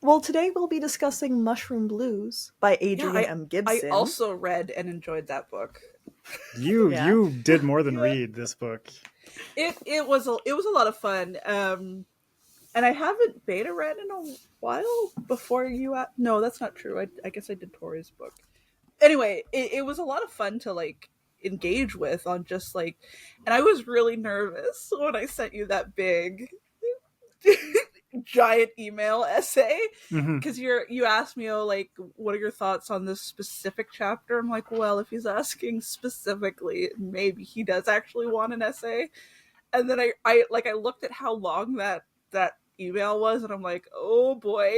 Well, today we'll be discussing Mushroom Blues by Adrian M. Gibson. I also read and enjoyed that book. You did more than read this book. It was a lot of fun. And I haven't beta read in a while before you. No, that's not true. I guess I did Tori's book. Anyway, it was a lot of fun to like engage with on just like, and I was really nervous when I sent you that big giant email essay because you asked me, oh, like, what are your thoughts on this specific chapter? I'm like, well, if he's asking specifically, maybe he does actually want an essay. And then I looked at how long that email was, and I'm like, oh boy.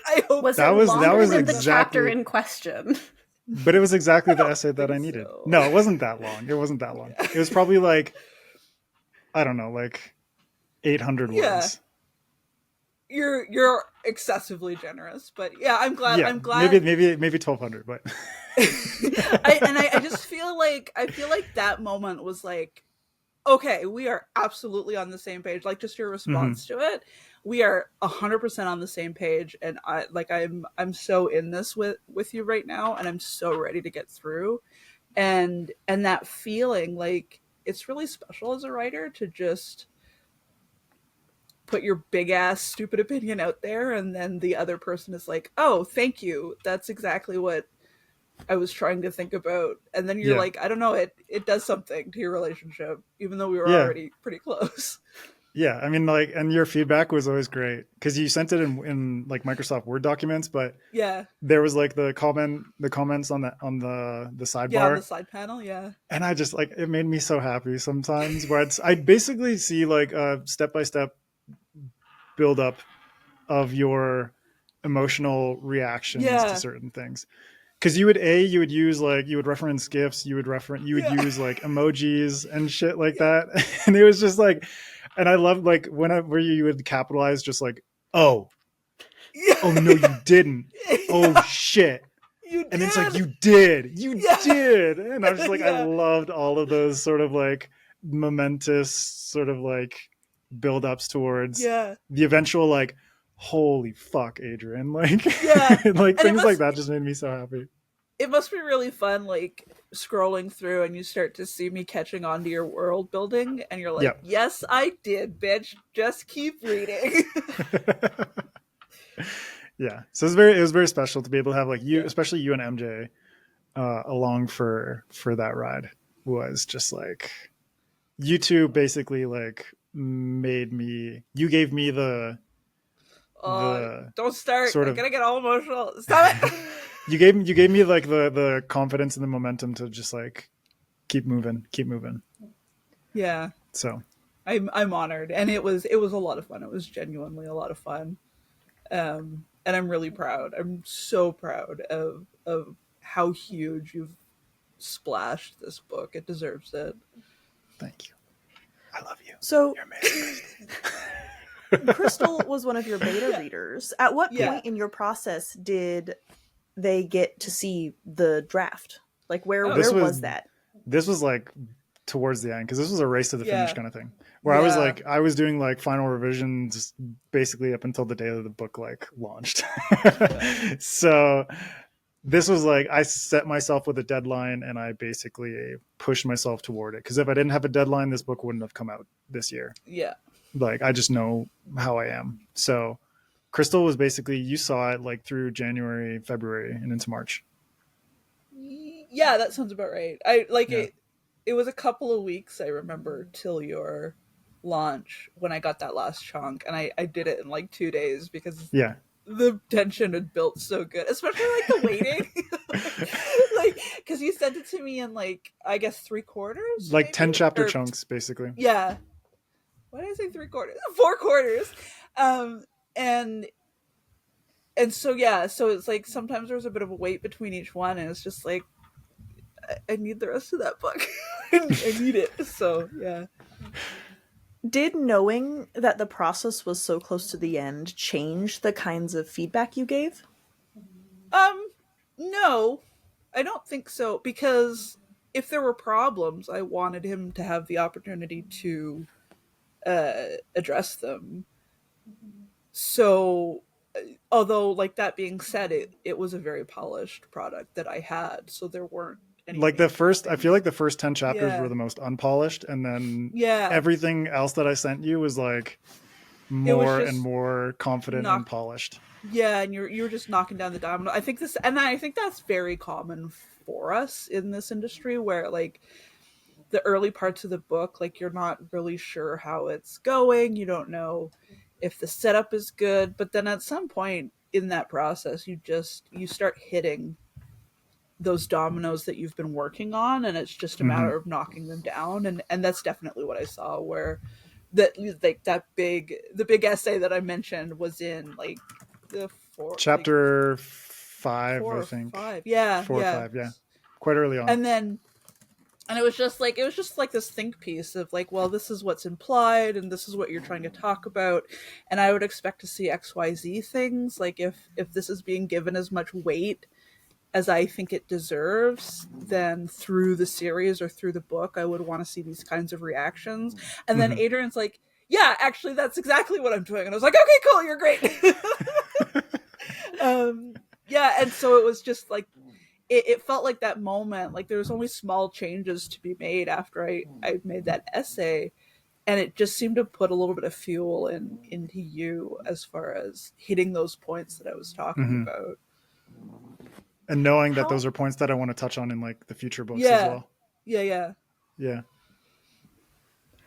I hope was that it was longer than exactly the chapter in question. But it was exactly the essay that I needed. So. No, it wasn't that long. It was probably like, I don't know, like 800 words. You're excessively generous, but yeah, I'm glad. Maybe 1,200, but I just feel like that moment was like, okay, we are absolutely on the same page. Like, just your response to it, we are 100% on the same page, and I'm so in this with you right now, and I'm so ready to get through, and that feeling, like, it's really special as a writer to just put your big ass stupid opinion out there, and then the other person is like, oh, thank you, that's exactly what I was trying to think about. And then you're like, I don't know, it does something to your relationship, even though we were already pretty close. Yeah, I mean, like, and your feedback was always great because you sent it in like Microsoft Word documents, but there was like the comments on the sidebar, on the side panel, and I just like, it made me so happy sometimes where I basically see like a step-by-step build up of your emotional reactions to certain things. Because you would reference GIFs, you would use like emojis and shit like that. And it was just like, and I loved like whenever you would capitalize just like, oh no, you didn't. Oh shit. You did. And it's like, you did. And I was just like, I loved all of those sort of like momentous sort of like build-ups towards the eventual like, holy fuck, Adrian, like like things like that just made me so happy. It must be really fun, like scrolling through and you start to see me catching on to your world building, and you're like, yes, I did, bitch, just keep reading. So it was very special to be able to have like you, especially you and MJ along for that ride. Was just like, you two basically like you gave me the don't start sort I'm gonna get all emotional. Stop it. you gave me like the confidence and the momentum to just like keep moving. Yeah, so I'm honored, and it was a lot of fun. It was genuinely a lot of fun, and I'm really proud. I'm so proud of how huge you've splashed this book. It deserves it. Thank you. I love you. So you're amazing. Krystle was one of your beta readers. At what point in your process did they get to see the draft? Like where was that? This was like towards the end, because this was a race to the finish kind of thing, where I was doing like final revisions basically up until the day that the book like launched. So this was like, I set myself with a deadline and I basically pushed myself toward it, because if I didn't have a deadline, this book wouldn't have come out this year. Like, I just know how I am. So Krystle was basically, you saw it like through January, February, and into March. Yeah, that sounds about right. I like it. It was a couple of weeks, I remember, till your launch when I got that last chunk, and I did it in like 2 days because the tension had built so good, especially like the waiting. Like, because you sent it to me in like, I guess 3/4, like maybe? 10 chapter chunks basically. Why did I say 3/4? 4 quarters. And so so it's like sometimes there's a bit of a wait between each one, and it's just like, I need the rest of that book. I need it. So Did knowing that the process was so close to the end change the kinds of feedback you gave? No, I don't think so, because if there were problems, I wanted him to have the opportunity to address them. So although, like, that being said, it was a very polished product that I had, so there weren't any like the first, I feel like the first 10 chapters Yeah. were the most unpolished, and then Yeah. everything else that I sent you was like more and more confident and polished. Yeah, and you're just knocking down the domino. I think that's very common for us in this industry, where like the early parts of the book, like you're not really sure how it's going. You don't know if the setup is good, but then at some point in that process, you start hitting those dominoes that you've been working on, and it's just a matter of knocking them down. And that's definitely what I saw, where the big essay that I mentioned was in like the chapter 5, I think. 5. Yeah. 4 or 5, yeah. Quite early on. And it was just like this think piece of like, well, this is what's implied and this is what you're trying to talk about, and I would expect to see XYZ things. Like if this is being given as much weight as I think it deserves, then through the series or through the book, I would want to see these kinds of reactions. And then Adrian's like, yeah, actually, that's exactly what I'm doing. And I was like, okay, cool, you're great. Yeah, and so it was just like, it felt like that moment, like there was only small changes to be made after I made that essay. And it just seemed to put a little bit of fuel into you as far as hitting those points that I was talking about. And knowing that those are points that I want to touch on in like the future books as well. Yeah.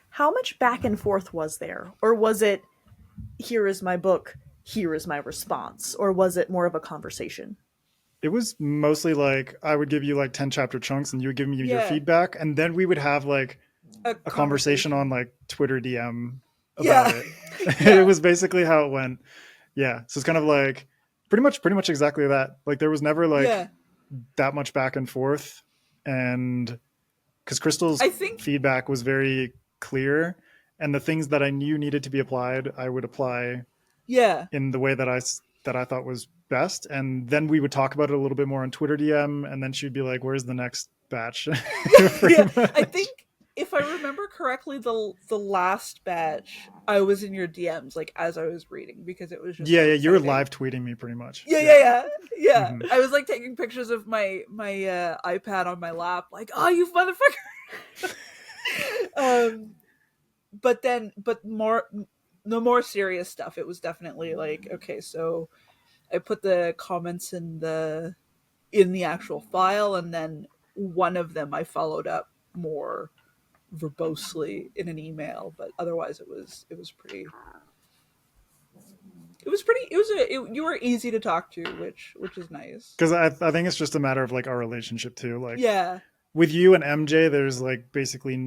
How much back and forth was there? Or was it, here is my book, here is my response? Or was it more of a conversation? It was mostly like, I would give you like 10 chapter chunks and you would give me your feedback. And then we would have like a conversation on like Twitter DM about it. It was basically how it went. Yeah. So it's kind of like pretty much exactly that. Like there was never like that much back and forth. And because Krystle's feedback was very clear, and the things that I knew needed to be applied, I would apply in the way that I thought was best. And then we would talk about it a little bit more on Twitter DM, and then she'd be like, where's the next batch? I think if I remember correctly, the last batch I was in your DMs like as I was reading, because it was just you were live tweeting me pretty much. Yeah. I was like taking pictures of my iPad on my lap, like, oh, you motherfucker. But the more serious stuff, it was definitely like, okay, so I put the comments in the actual file, and then one of them I followed up more verbosely in an email, but otherwise you were easy to talk to, which is nice, because I think it's just a matter of like our relationship too. Like with you and MJ, there's like basically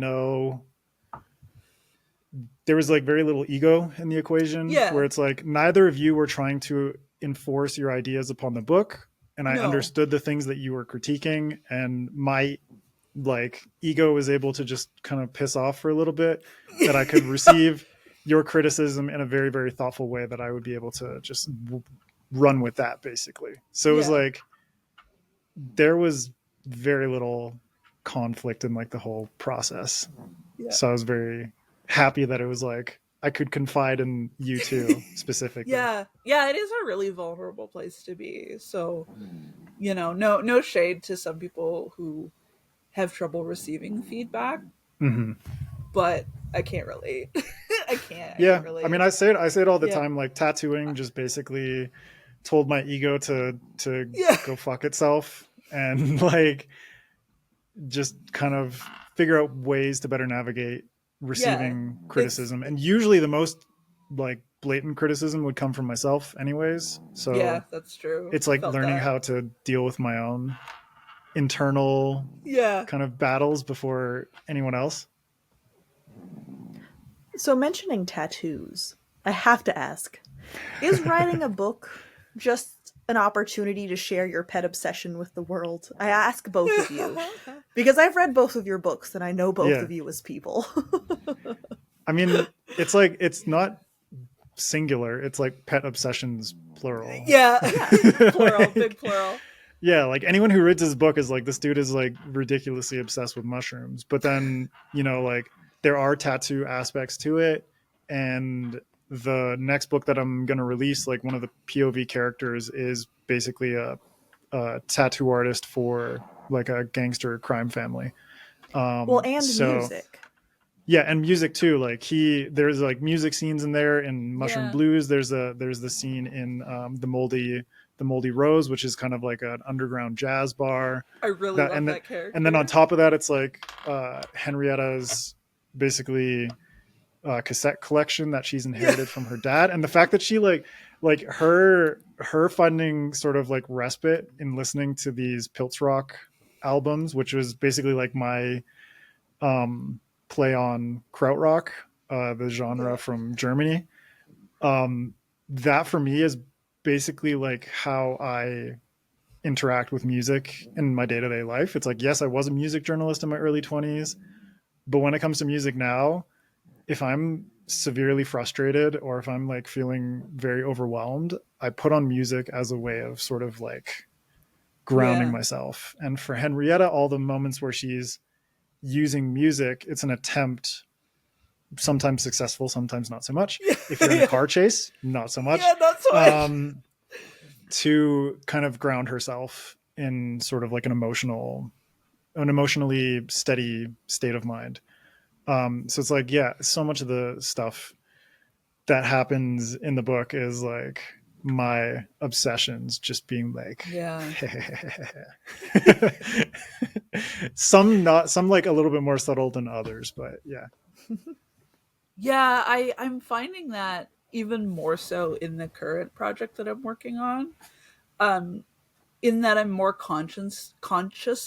there was like very little ego in the equation, where it's like neither of you were trying to enforce your ideas upon the book, and I understood the things that you were critiquing, and my like ego was able to just kind of piss off for a little bit, that I could receive your criticism in a very, very thoughtful way, that I would be able to just run with that basically. So it was like there was very little conflict in like the whole process. So I was very happy that it was like I could confide in you too specifically. It is a really vulnerable place to be. So no shade to some people who have trouble receiving feedback, but I can't relate. I can't relate. I mean, I say it all the time. Like tattooing just basically told my ego to go fuck itself, and like just kind of figure out ways to better navigate receiving criticism. And usually the most like blatant criticism would come from myself anyways. So that's true. It's like learning how to deal with my own internal kind of battles before anyone else. So mentioning tattoos, I have to ask, is writing a book just an opportunity to share your pet obsession with the world? I ask both of you because I've read both of your books and I know both of you as people. I mean, it's like, it's not singular. It's like pet obsessions, plural. Plural, big plural. Yeah, like anyone who reads his book is like, this dude is like ridiculously obsessed with mushrooms. But then, like there are tattoo aspects to it. And the next book that I'm going to release, like one of the POV characters is basically a tattoo artist for like a gangster crime family. Well, and So music. yeah, and music too. Like there's like music scenes in there in Mushroom Yeah. Blues. There's the scene in the Moldy Rose, which is kind of like an underground jazz bar. I really love that character. And then on top of that, it's like Henrietta's basically cassette collection that she's inherited from her dad, and the fact that she like her finding sort of like respite in listening to these Pilz rock albums, which was basically like my play on krautrock, the genre from Germany. That for me is basically like how I interact with music in my day-to-day life. It's like, yes, I was a music journalist in my early 20s, but when it comes to music now, if I'm severely frustrated or if I'm like feeling very overwhelmed, I put on music as a way of sort of like grounding myself. And for Henrietta, all the moments where she's using music, it's an attempt, sometimes successful, sometimes not so much. If you're in a car chase, not so much. Yeah, not so much. To kind of ground herself in sort of like an emotionally steady state of mind. So it's like, yeah, so much of the stuff that happens in the book is like my obsessions just being like, some like a little bit more subtle than others, but yeah. Yeah, I'm finding that even more so in the current project that I'm working on. In that I'm more conscious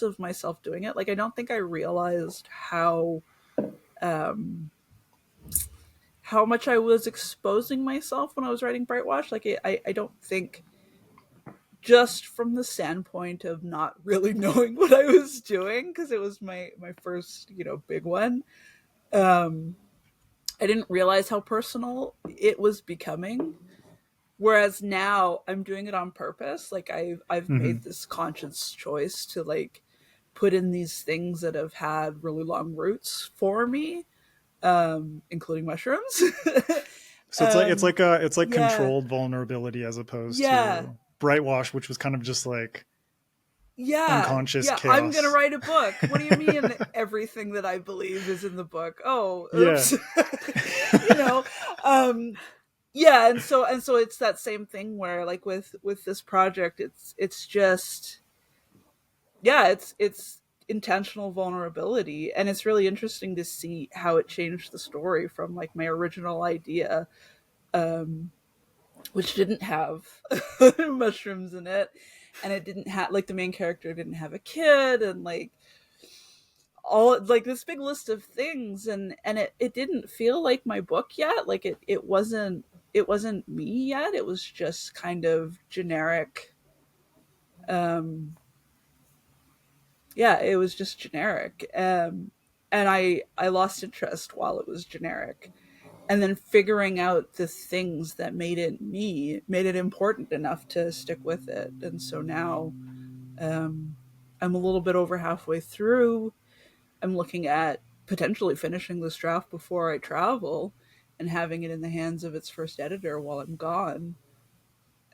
of myself doing it. Like, I don't think I realized how much I was exposing myself when I was writing Brightwash. Like, I don't think, just from the standpoint of not really knowing what I was doing, because it was my first, big one. I didn't realize how personal it was becoming. Whereas now I'm doing it on purpose. Like, I've made this conscious choice to like put in these things that have had really long roots for me, including mushrooms. So it's like controlled vulnerability as opposed to Brightwash, which was kind of just like unconscious chaos. I'm gonna write a book. What do you mean everything that I believe is in the book? Oh, oops. Yeah. And so it's that same thing where like with this project, it's just, it's intentional vulnerability. And it's really interesting to see how it changed the story from like my original idea, which didn't have mushrooms in it. And it didn't have, like, the main character didn't have a kid, and like all like this big list of things, and it didn't feel like my book yet. Like it wasn't me yet. It was just kind of generic. It was just generic. And I lost interest while it was generic. And then figuring out the things that made it important enough to stick with it. And so now I'm a little bit over halfway through. I'm looking at potentially finishing this draft before I travel and having it in the hands of its first editor while I'm gone.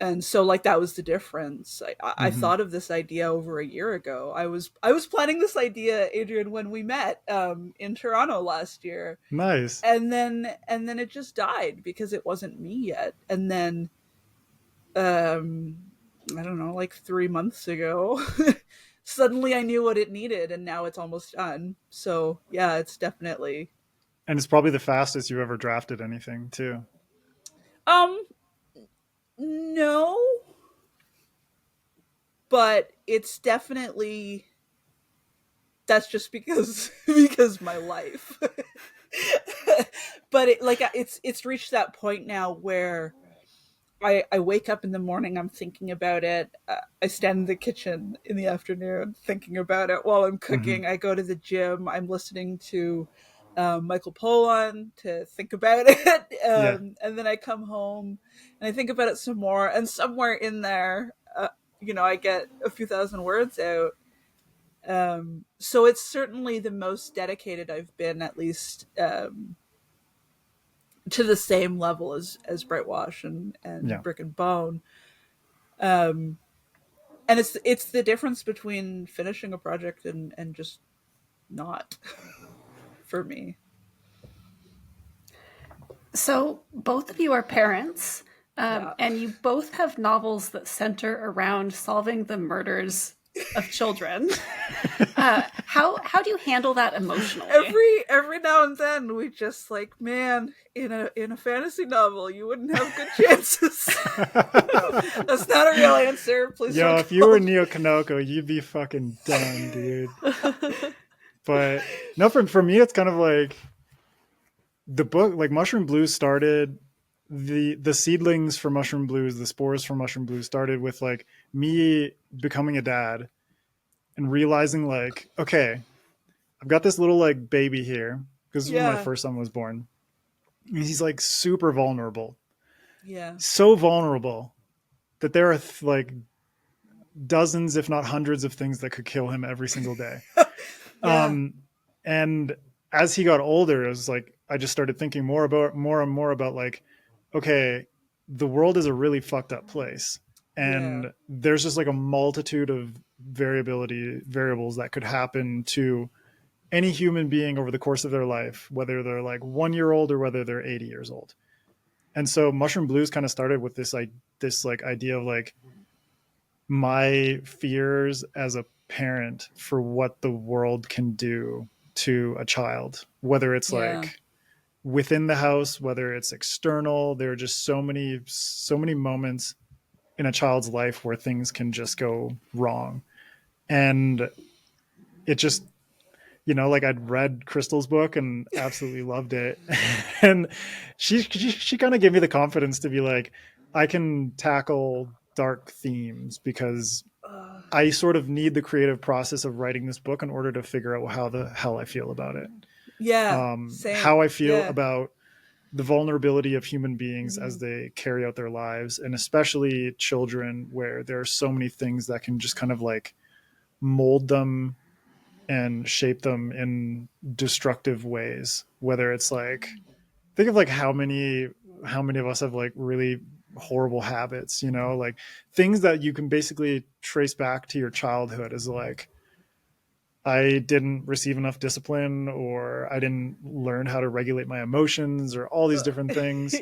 And so like that was the difference. I thought of this idea over a year ago. I was planning this idea, Adrian, when we met in Toronto last year. Nice. And then it just died because it wasn't me yet. And then I don't know, like 3 months ago, suddenly I knew what it needed, and now it's almost done. So yeah, it's definitely. And it's probably the fastest you've ever drafted anything too. No, but it's definitely, that's just because my life. But it's reached that point now where I wake up in the morning, I'm thinking about it. I stand in the kitchen in the afternoon thinking about it while I'm cooking. I go to the gym. I'm listening to Michael Pollan to think about it. And then I come home and I think about it some more. And somewhere in there, I get a few thousand words out. So it's certainly the most dedicated I've been, at least to the same level as Brightwash and Brick and Bone. And it's the difference between finishing a project and just not for me. So both of you are parents, and you both have novels that center around solving the murders of children. How do you handle that emotionally? Every now and then we just like, man, in a fantasy novel you wouldn't have good chances. That's not a real answer. Please. Yo, if you were Neo Kanoko, you'd be fucking done, dude. But no, for me, it's kind of like the book, like Mushroom Blues started. The seedlings for Mushroom Blues, the spores for Mushroom Blues started with like me becoming a dad and realizing like, okay, I've got this little like baby here because when my first son was born. And he's like super vulnerable. Yeah. So vulnerable that there are like dozens, if not hundreds of things that could kill him every single day. And as he got older, it was like, I just started thinking more and more about like, okay, the world is a really fucked up place. And there's just like a multitude of variables that could happen to any human being over the course of their life, whether they're like 1 year old or whether they're 80 years old. And so Mushroom Blues kind of started with this like idea of like my fears as a parent for what the world can do to a child, whether it's like within the house, whether it's external. There are just so many moments in a child's life where things can just go wrong. And it just, you know, like I'd read Krystle's book and absolutely loved it. And she kind of gave me the confidence to be like, I can tackle dark themes because I sort of need the creative process of writing this book in order to figure out how the hell I feel about it. Same. How I feel about the vulnerability of human beings as they carry out their lives, and especially children, where there are so many things that can just kind of like mold them and shape them in destructive ways. Whether it's like, think of like how many of us have like really horrible habits, you know, like things that you can basically trace back to your childhood as like, I didn't receive enough discipline, or I didn't learn how to regulate my emotions, or all these different things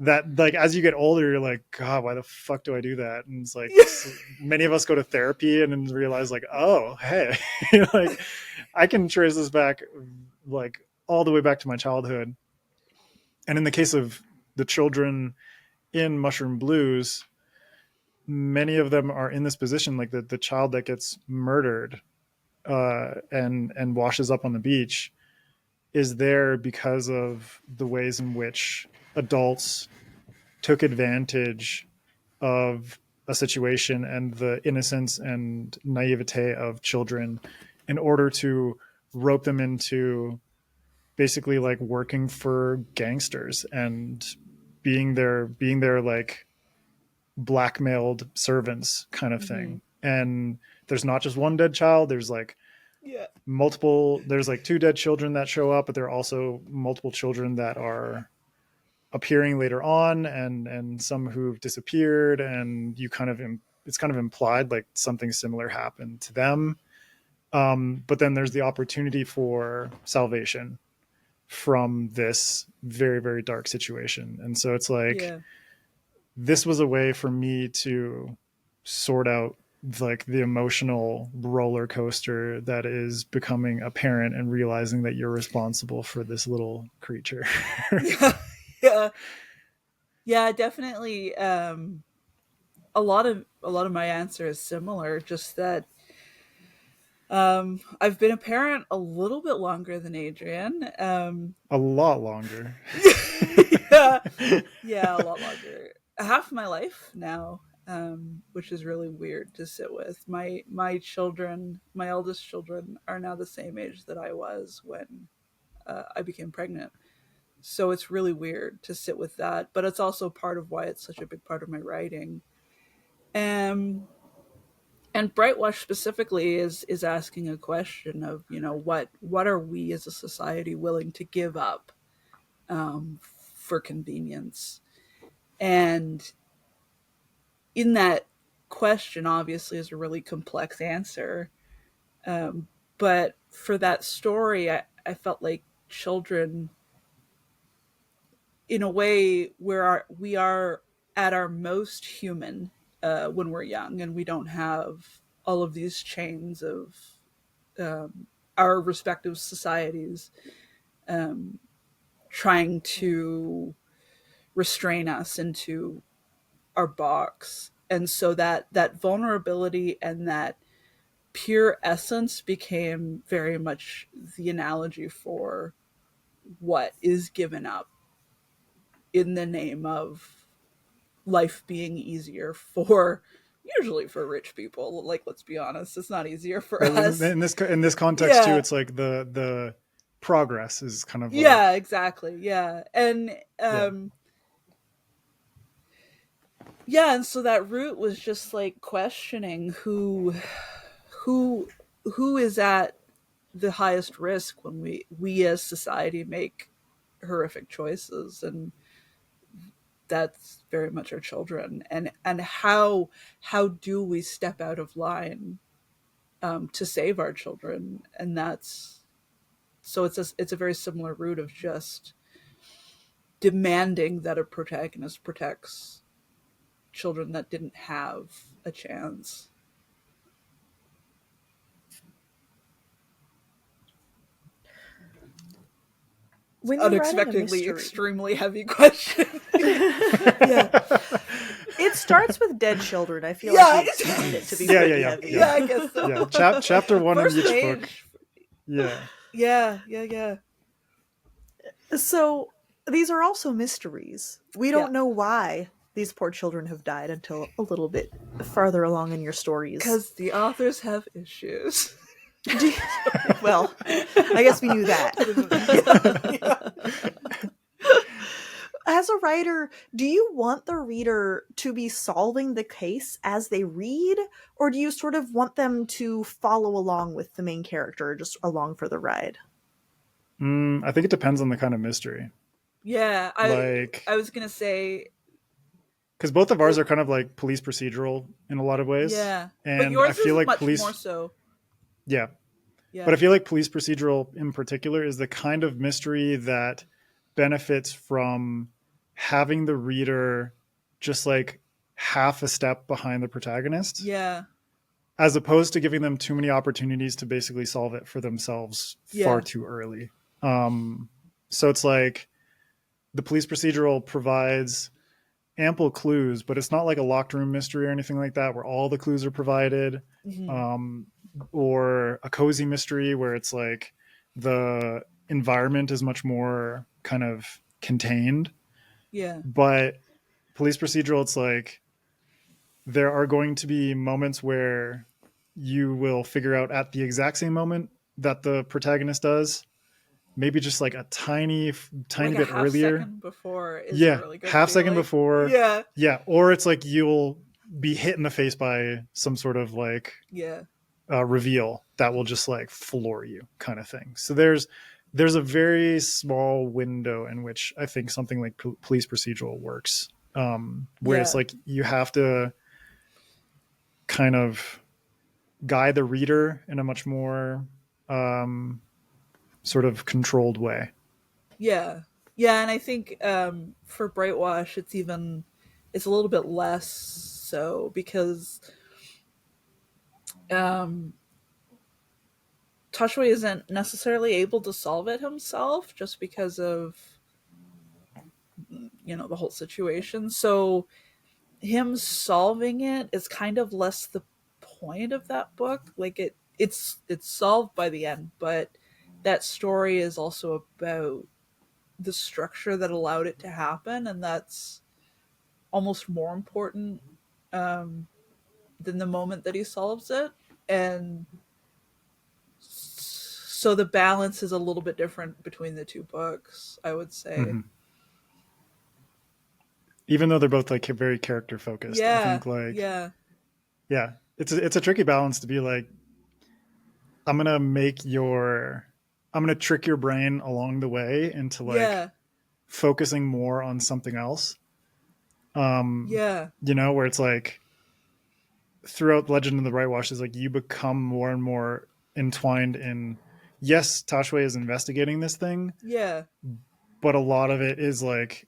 that like, as you get older, you're like, God, why the fuck do I do that? And it's like, many of us go to therapy and then realize like, oh, hey, like I can trace this back like all the way back to my childhood. And in the case of the children in Mushroom Blues, many of them are in this position, like the child that gets murdered and washes up on the beach is there because of the ways in which adults took advantage of a situation and the innocence and naivete of children in order to rope them into basically like working for gangsters and being their like blackmailed servants kind of thing. And there's not just one dead child, there's like multiple, there's like 2 dead children that show up, but there are also multiple children that are appearing later on, and some who've disappeared, and you kind of it's kind of implied like something similar happened to them. But then there's the opportunity for salvation from this very, very dark situation. And so it's like, this was a way for me to sort out like the emotional roller coaster that is becoming a parent and realizing that you're responsible for this little creature. Yeah, definitely. A lot of my answer is similar, just that I've been a parent a little bit longer than Adrian. A lot longer. Yeah, a lot longer. Half my life now, which is really weird to sit with. My children, my eldest children, are now the same age that I was when I became pregnant. So it's really weird to sit with that, but it's also part of why it's such a big part of my writing. And Brightwash specifically is asking a question of, you know, what are we as a society willing to give up for convenience. And in that question, obviously, is a really complex answer. But for that story, I felt like children, in a way, we are at our most human when we're young, and we don't have all of these chains of our respective societies trying to restrain us into our box. And so that vulnerability and that pure essence became very much the analogy for what is given up in the name of life being easier for, usually for rich people. Like, let's be honest, it's not easier for us. In this context too, it's like the progress is kind of like, exactly. Yeah. And and so that route was just like questioning who is at the highest risk when we as society make horrific choices, and that's very much our children. And how do we step out of line to save our children? And that's so it's a very similar route of just demanding that a protagonist protects children that didn't have a chance. When unexpectedly extremely heavy question. It starts with dead children. I feel like you expect it to be pretty heavy. Yeah, I guess so. Yeah, chapter 1 First of each page. book. Yeah. So these are also mysteries. We don't know why these poor children have died until a little bit farther along in your stories. Because the authors have issues. Well, I guess we knew that. As a writer, do you want the reader to be solving the case as they read, or do you sort of want them to follow along with the main character, just along for the ride? I think it depends on the kind of mystery. Yeah, I was going to say... Because both of ours are kind of like police procedural in a lot of ways. Yeah, and but yours I feel is like much more so. Yeah. But I feel like police procedural in particular is the kind of mystery that benefits from having the reader just like half a step behind the protagonist. Yeah. As opposed to giving them too many opportunities to basically solve it for themselves far too early. So it's like the police procedural provides ample clues, but it's not like a locked room mystery or anything like that where all the clues are provided. Mm-hmm. Or a cozy mystery where it's like the environment is much more kind of contained. Yeah. But police procedural, it's like there are going to be moments where you will figure out at the exact same moment that the protagonist does, maybe just like a tiny like bit a earlier. Second before is a really good half feeling. Second before. Yeah. Or it's like you'll be hit in the face by some sort of like reveal that will just like floor you kind of thing. So there's a very small window in which I think something like police procedural works, where it's like you have to kind of guide the reader in a much more sort of controlled way. Yeah, and I think for Brightwash it's a little bit less so, because Toshway isn't necessarily able to solve it himself just because of the whole situation. So him solving it is kind of less the point of that book. Like it's solved by the end, but that story is also about the structure that allowed it to happen, and that's almost more important than the moment that he solves it. And so the balance is a little bit different between the two books, I would say. Mm-hmm. Even though they're both like very character focused, I think like it's a tricky balance to be like, I'm gonna trick your brain along the way into like focusing more on something else. Yeah. You know, where it's like throughout Legend of the Brightwash is like you become more and more entwined in, yes, Tashway is investigating this thing, Yeah. but a lot of it is like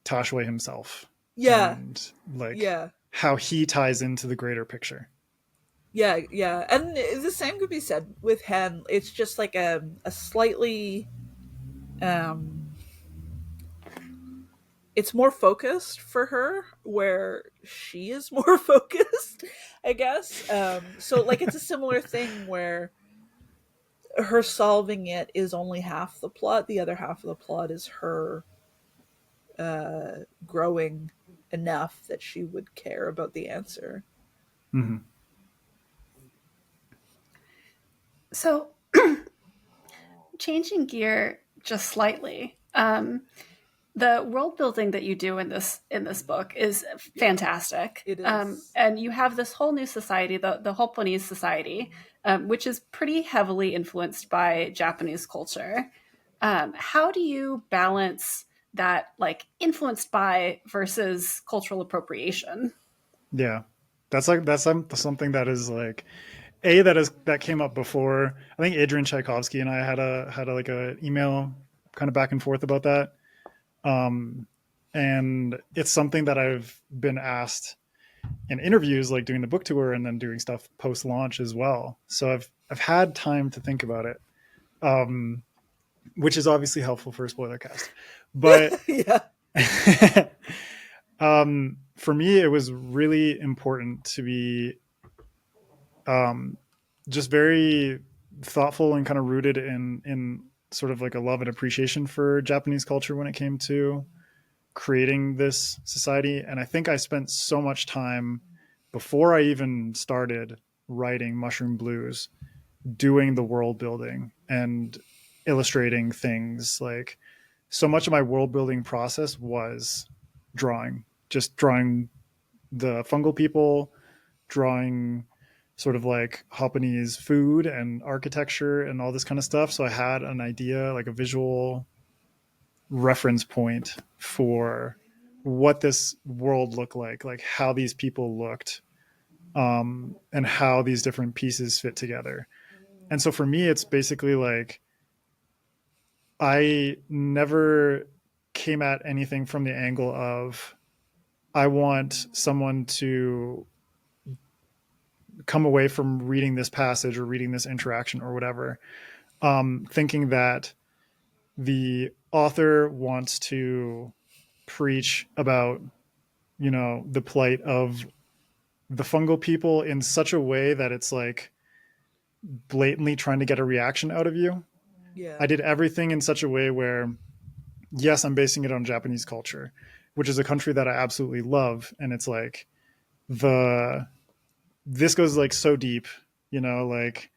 Tashway himself. Yeah. And like Yeah. how he ties into the greater picture. Yeah, yeah. And the same could be said with Hen. It's just like a slightly it's more focused for her, where she is more focused, I guess. So like it's a similar thing where her solving it is only half the plot. The other half of the plot is her growing enough that she would care about the answer. Mm-hmm. So, changing gear just slightly, the world building that you do in this book is fantastic. It is. And you have this whole new society, the Hopwanese society, which is pretty heavily influenced by Japanese culture. How do you balance that, like, influenced by versus cultural appropriation? Yeah, that's something that is like that came up before. I think Adrian Tchaikovsky and I had a like a email kind of back and forth about that. And it's something that I've been asked in interviews, like doing the book tour and then doing stuff post launch as well. So I've had time to think about it, which is obviously helpful for a spoiler cast. But Yeah. For me, it was really important to be just very thoughtful and kind of rooted in sort of like a love and appreciation for Japanese culture when it came to creating this society. And I think I spent so much time before I even started writing Mushroom Blues doing the world building and illustrating things. Like, so much of my world building process was just drawing the fungal people, drawing sort of like Japanese food and architecture and all this kind of stuff. So I had an idea, like a visual reference point for what this world looked like how these people looked, and how these different pieces fit together. And so for me, it's basically like I never came at anything from the angle of I want someone to come away from reading this passage or reading this interaction or whatever, thinking that the author wants to preach about, you know, the plight of the fungal people in such a way that it's like blatantly trying to get a reaction out of you. Yeah. I did everything in such a way where, yes, I'm basing it on Japanese culture, which is a country that I absolutely love. And it's like this goes like so deep, you know, like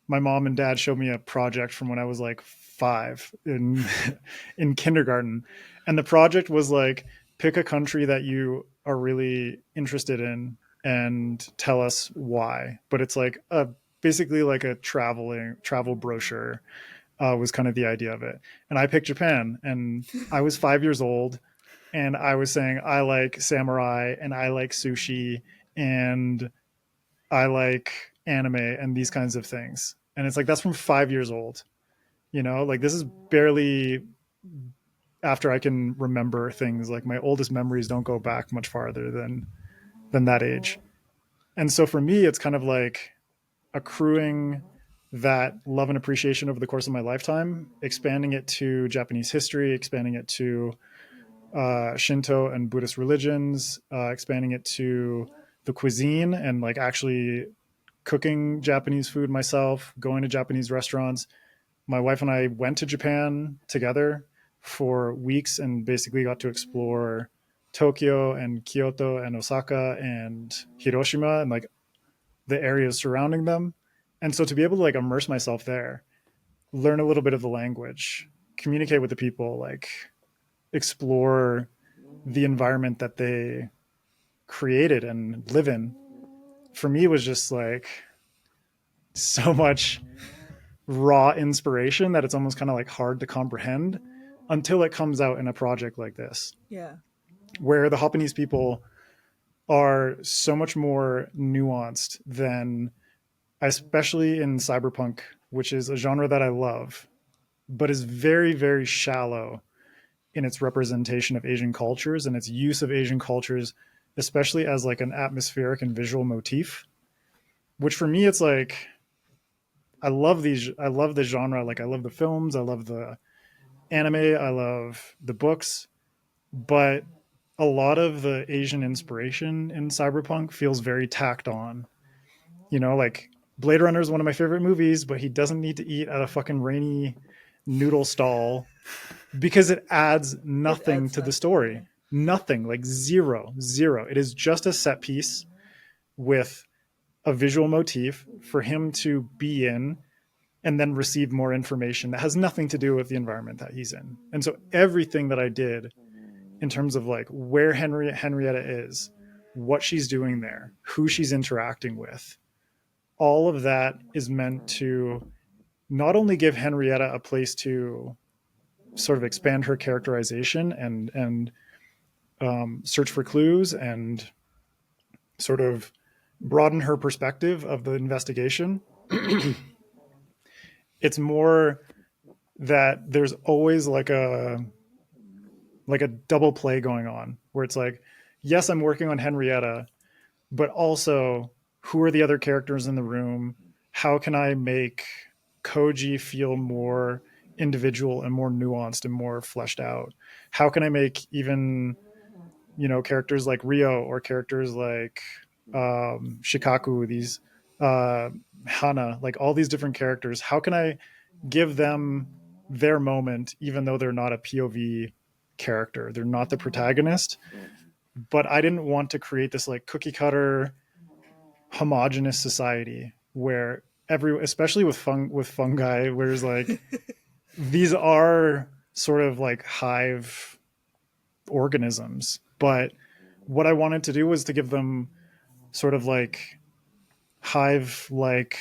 my mom and dad showed me a project from when I was like 5 in kindergarten. And the project was like, pick a country that you are really interested in and tell us why. But it's like basically like a travel brochure, was kind of the idea of it. And I picked Japan, and I was 5 years old, and I was saying, I like samurai and I like sushi and I like anime and these kinds of things. And it's like, that's from 5 years old, you know, like this is barely after I can remember things. Like my oldest memories don't go back much farther than that age. And so for me, it's kind of like accruing that love and appreciation over the course of my lifetime, expanding it to Japanese history, expanding it to Shinto and Buddhist religions, expanding it to the cuisine and like actually cooking Japanese food myself, going to Japanese restaurants. My wife and I went to Japan together for weeks and basically got to explore Tokyo and Kyoto and Osaka and Hiroshima and like the areas surrounding them. And so to be able to like immerse myself there, learn a little bit of the language, communicate with the people, like explore the environment that they created and live in, for me was just like so much raw inspiration that it's almost kind of like hard to comprehend. until it comes out in a project like this. Yeah. Where the Japanese people are so much more nuanced than, especially in cyberpunk, which is a genre that I love, but is very, very shallow in its representation of Asian cultures and its use of Asian cultures, especially as like an atmospheric and visual motif, which for me, it's like, I love the genre. Like I love the films, I love the anime, I love the books, but a lot of the Asian inspiration in cyberpunk feels very tacked on. You know, like Blade Runner is one of my favorite movies, but he doesn't need to eat at a fucking rainy noodle stall because it adds nothing to the story. Nothing, like zero. It is just a set piece with a visual motif for him to be in and then receive more information that has nothing to do with the environment that he's in. And so everything that I did in terms of like where Henrietta is, what she's doing there, who she's interacting with, all of that is meant to not only give Henrietta a place to sort of expand her characterization and search for clues and sort of broaden her perspective of the investigation. It's more that there's always like a double play going on where it's like, yes, I'm working on Henrietta, but also who are the other characters in the room? How can I make Koji feel more individual and more nuanced and more fleshed out? How can I make even, you know, characters like Rio or characters like Shikaku, these Hana, like all these different characters, how can I give them their moment even though they're not a POV character? They're not the protagonist, but I didn't want to create this like cookie cutter homogenous society where especially with fungi, where it's like these are sort of like hive organisms, but what I wanted to do was to give them sort of like hive like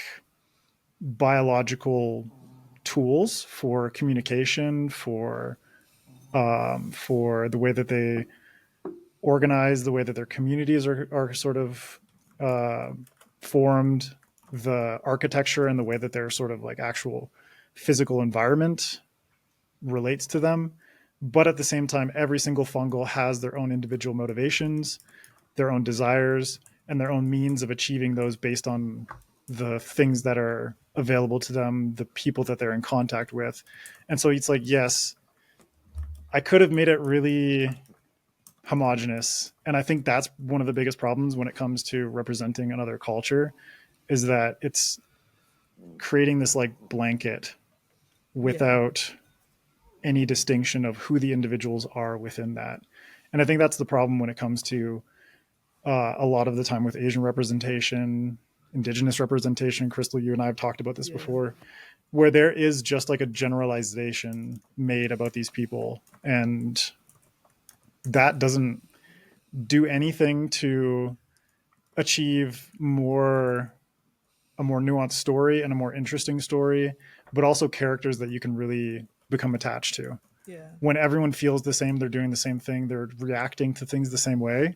biological tools for communication, for the way that they organize, the way that their communities are sort of formed, the architecture and the way that their sort of like actual physical environment relates to them. But at the same time, every single fungal has their own individual motivations, their own desires, and their own means of achieving those based on the things that are available to them, the people that they're in contact with. And so it's like, yes, I could have made it really homogenous. And I think that's one of the biggest problems when it comes to representing another culture, is that it's creating this like blanket without any distinction of who the individuals are within that. And I think that's the problem when it comes to a lot of the time with Asian representation, Indigenous representation. Krystle, you and I have talked about this before, where there is just like a generalization made about these people, and that doesn't do anything to achieve a more nuanced story and a more interesting story, but also characters that you can really become attached to. Yeah. When everyone feels the same, they're doing the same thing, they're reacting to things the same way.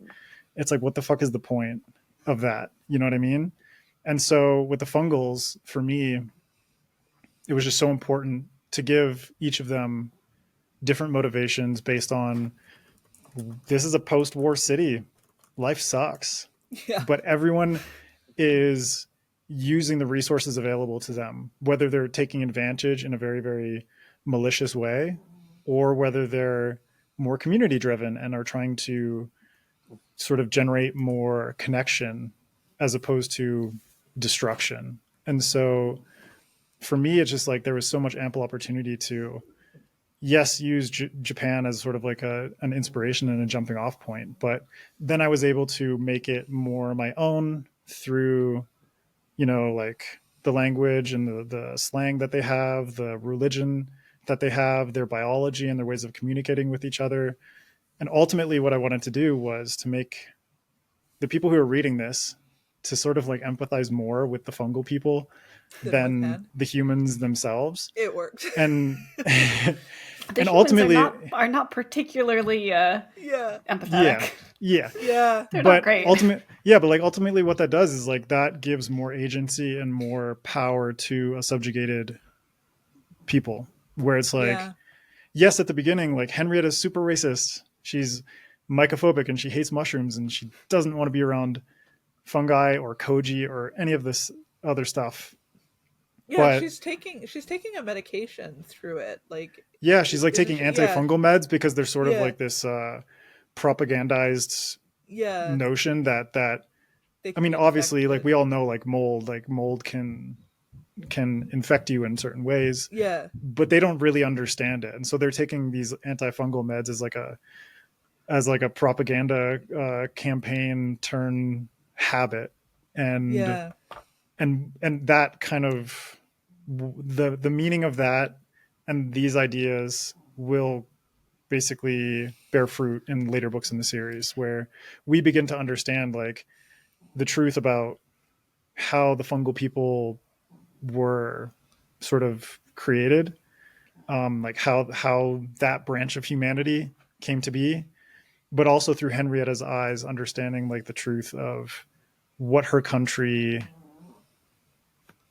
It's like, what the fuck is the point of that? You know what I mean? And so with the fungals, for me, it was just so important to give each of them different motivations based on, this is a post-war city. Life sucks. Yeah. But everyone is using the resources available to them, whether they're taking advantage in a very, very malicious way, or whether they're more community driven and are trying to sort of generate more connection as opposed to destruction. And so for me, it's just like there was so much ample opportunity to, yes, use Japan as sort of like an inspiration and a jumping off point, but then I was able to make it more my own through, you know, like the language and the slang that they have, the religion that they have, their biology and their ways of communicating with each other. And ultimately what I wanted to do was to make the people who are reading this to sort of like empathize more with the fungal people than the humans themselves. It worked. And The And humans ultimately are not particularly Yeah. empathetic. Yeah. Yeah. They're But not great. ultimately what that does is like that gives more agency and more power to a subjugated people, where it's like, Yeah. yes, at the beginning, like Henrietta's super racist. She's mycophobic and she hates mushrooms and she doesn't want to be around fungi or koji or any of this other stuff. Yeah, But she's taking a medication through it. Like, yeah, she's like isn't taking she? antifungal meds because there's sort of Yeah. like this propagandized Yeah. notion that They I can mean, be obviously, like infected. we all know, like mold can infect you in certain ways, Yeah. but they don't really understand it, and so they're taking these antifungal meds as like a propaganda campaign turn habit, and Yeah. and that kind of the meaning of that and these ideas will basically bear fruit in later books in the series, where we begin to understand like the truth about how the fungal people were sort of created, like how that branch of humanity came to be, but also through Henrietta's eyes, understanding like the truth of what her country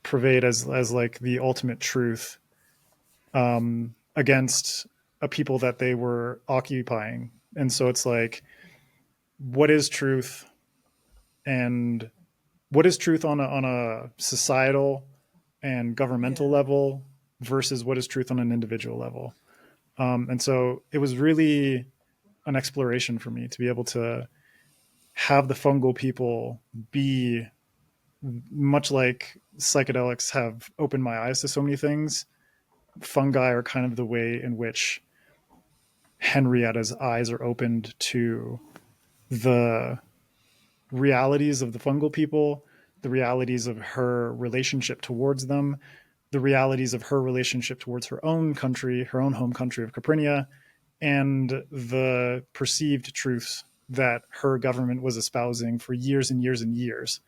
purveyed as like the ultimate truth, against a people that they were occupying. And so it's like, what is truth, and what is truth on a societal and governmental level versus what is truth on an individual level. And so it was really an exploration for me to be able to have the fungal people be, much like psychedelics have opened my eyes to so many things. Fungi are kind of the way in which Henrietta's eyes are opened to the realities of the fungal people, the realities of her relationship towards them, the realities of her relationship towards her own country, her own home country of Caprinia, and the perceived truths that her government was espousing for years and years and years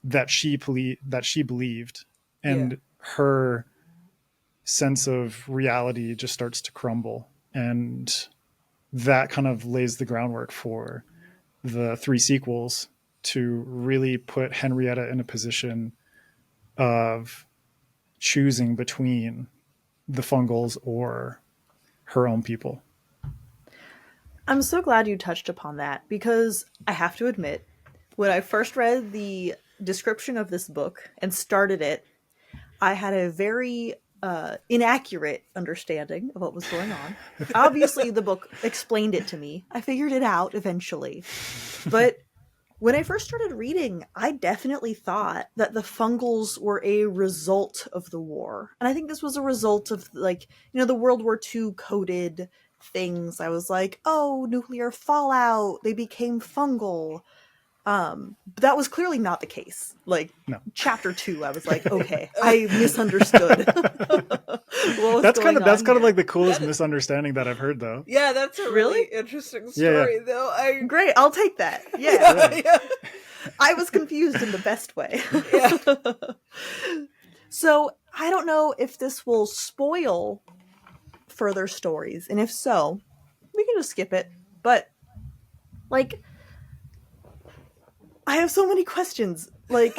that she believed, and her sense of reality just starts to crumble, and that kind of lays the groundwork for the 3 sequels to really put Henrietta in a position of choosing between the fungals or her own people. I'm so glad you touched upon that, because I have to admit, when I first read the description of this book and started it, I had a very inaccurate understanding of what was going on. Obviously, the book explained it to me. I figured it out eventually. But when I first started reading, I definitely thought that the fungals were a result of the war. And I think this was a result of, like, the World War II coded things. I was like, oh, nuclear fallout, they became fungal. But that was clearly not the case. Like, No. chapter 2, I was like, okay, I misunderstood. That's kind of like the coolest That is... misunderstanding that I've heard, though. Yeah, that's a really interesting story, though. Great, I'll take that. Yeah. I was confused in the best way. Yeah. So I don't know if this will spoil further stories, and if so, we can just skip it. But like, I have so many questions. Like,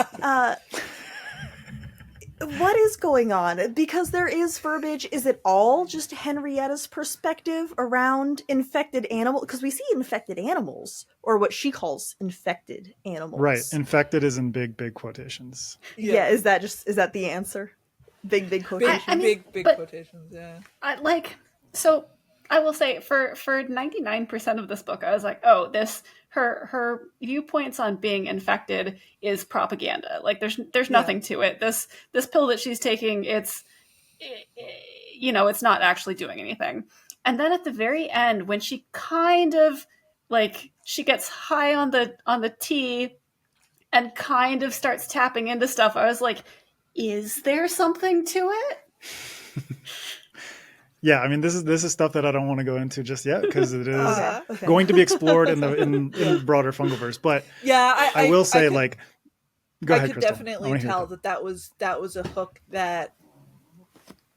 what is going on? Because there is verbiage. Is it all just Henrietta's perspective around infected animals? Because we see infected animals, or what she calls infected animals. Right. Infected is in big quotations. Yeah. Is that the answer? Big quotations. Big quotations. Yeah. I will say for 99% of this book, I was like, oh, her viewpoints on being infected is propaganda. Like there's nothing to it. This pill that she's taking, it's not actually doing anything. And then at the very end, when she kind of like, she gets high on the tea and kind of starts tapping into stuff, I was like, is there something to it? Yeah, I mean, this is stuff that I don't want to go into just yet, because it is going to be explored in broader Fungalverse. But yeah, I will say, go ahead, could Krystle. definitely tell that was a hook that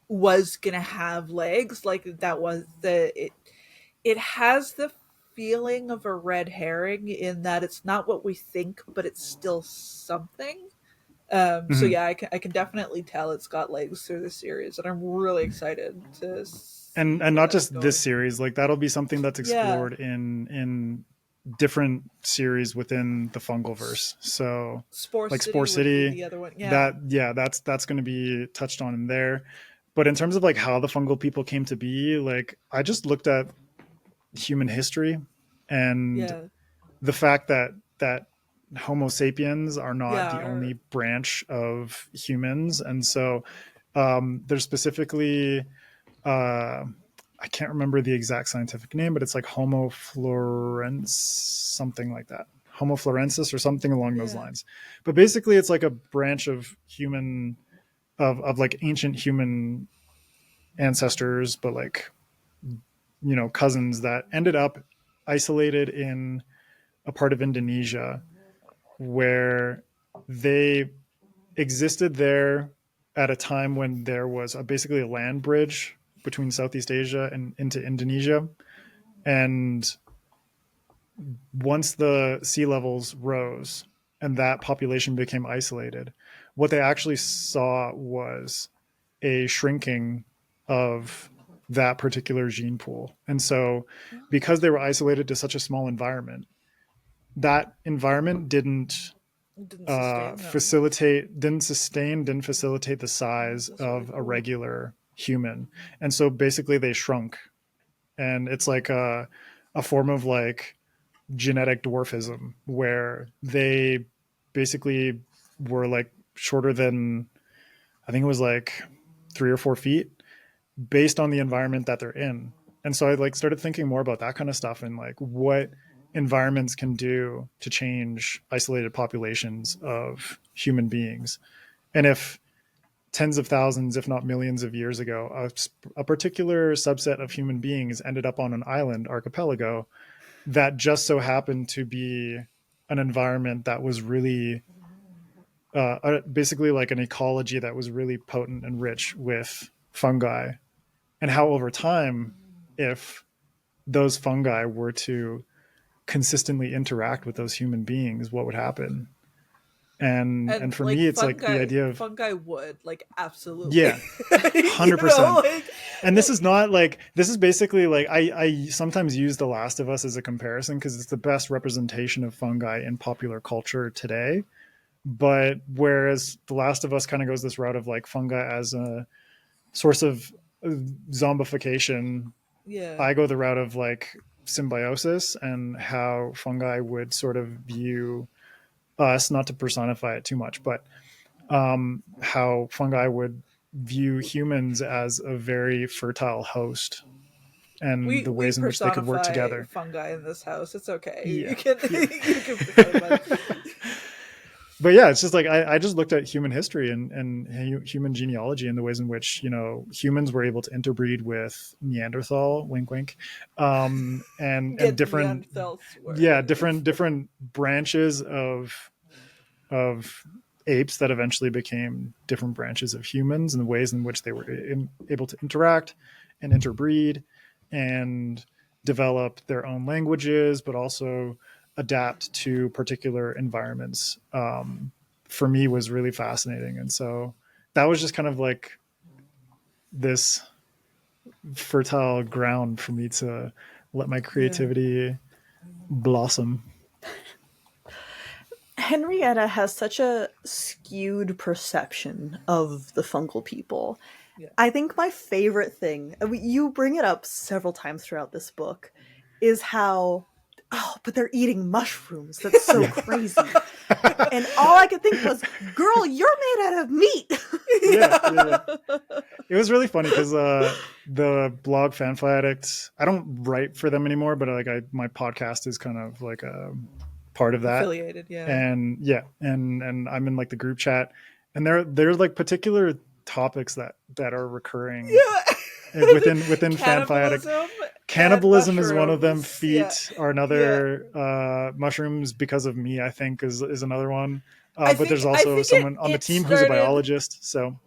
was gonna have legs. Like that was it has the feeling of a red herring in that it's not what we think, but it's still something. So Mhm. yeah, I can definitely tell it's got legs through the series, and I'm really excited to and see where not that's just this going. series, like that'll be something that's Yeah, explored in different series within the Fungalverse. So Spore like City Spore would be City, the other one. Yeah, that yeah, that's going to be touched on in there. But in terms of like how the fungal people came to be, like I just looked at human history and yeah, the fact that Homo sapiens are not the yeah. only branch of humans, and so there's specifically uh, I can't remember the exact scientific name, but it's like Homo florens, something like that. Homo florensis or something along those Yeah. lines. But basically, it's like a branch of human, of like ancient human ancestors, but like, cousins that ended up isolated in a part of Indonesia where they existed there at a time when there was basically a land bridge between Southeast Asia and into Indonesia. And once the sea levels rose and that population became isolated, what they actually saw was a shrinking of that particular gene pool. And so, because they were isolated to such a small environment, that environment Didn't sustain them. didn't facilitate the size That's really of a cool. regular human. And so basically they shrunk. And it's like a form of like genetic dwarfism where they basically were like shorter than, I think it was like 3 or 4 feet based on the environment that they're in. And so I like started thinking more about that kind of stuff and like what environments can do to change isolated populations of human beings. And if tens of thousands, if not millions of years ago, a particular subset of human beings ended up on an island archipelago that just so happened to be an environment that was really basically like an ecology that was really potent and rich with fungi, and how over time, if those fungi were to consistently interact with those human beings, what would happen? And And for like me, it's like the idea of, fungi would like absolutely. yeah, You 100%. know, like And this is not like, this is basically like, I sometimes use The Last of Us as a comparison because it's the best representation of fungi in popular culture today. But whereas The Last of Us kind of goes this route of like fungi as a source of zombification, yeah. I go the route of like symbiosis and how fungi would sort of view us, not to personify it too much, but how fungi would view humans as a very fertile host and the We ways in which they could work personify together. fungi in this house. It's okay. Yeah. You can Yeah. you can personify. But yeah, it's just like I just looked at human history and human genealogy and the ways in which humans were able to interbreed with Neanderthal, wink wink, and Get the different, Neanderthal yeah, swear. different branches of apes that eventually became different branches of humans, and the ways in which they were able to interact and interbreed and develop their own languages, but also adapt to particular environments. For me, was really fascinating, and so that was just kind of like this fertile ground for me to let my Yeah. creativity blossom. Henrietta has such a skewed perception of the fungal people. Yeah. I think my favorite thing, you bring it up several times throughout this book, is how, oh, but they're eating mushrooms. That's so Yeah. crazy. And all I could think was, girl, you're made out of meat. Yeah. It was really funny because the blog FanFiAddict, I don't write for them anymore, but like my podcast is kind of like a part of that. Affiliated, yeah. And yeah, and I'm in like the group chat, and there's like particular topics that are recurring Yeah. within FanFiAddict. Cannibalism. Cannibalism is one of them. Mushrooms. Yeah. Feet are Yeah. another. Mushrooms because of me, I think, is another one. I But there's think also it someone on the it team who's a started biologist. So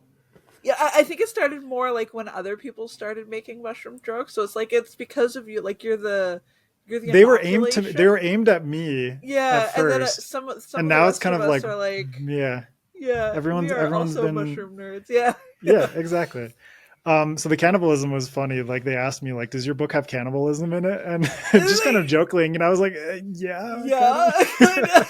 Yeah, I think it started more like when other people started making mushroom jokes. So it's like it's because of you. Like you're the They were inoculation. they were aimed at me at Yeah, and then first, some and of the now it's rest kind of of us like, are like, yeah, yeah, we are everyone's also been, mushroom nerds. Yeah, yeah, exactly. So the cannibalism was funny. Like they asked me, like, does your book have cannibalism in it? And just kind of joking, and I was like, yeah, yeah. kinda.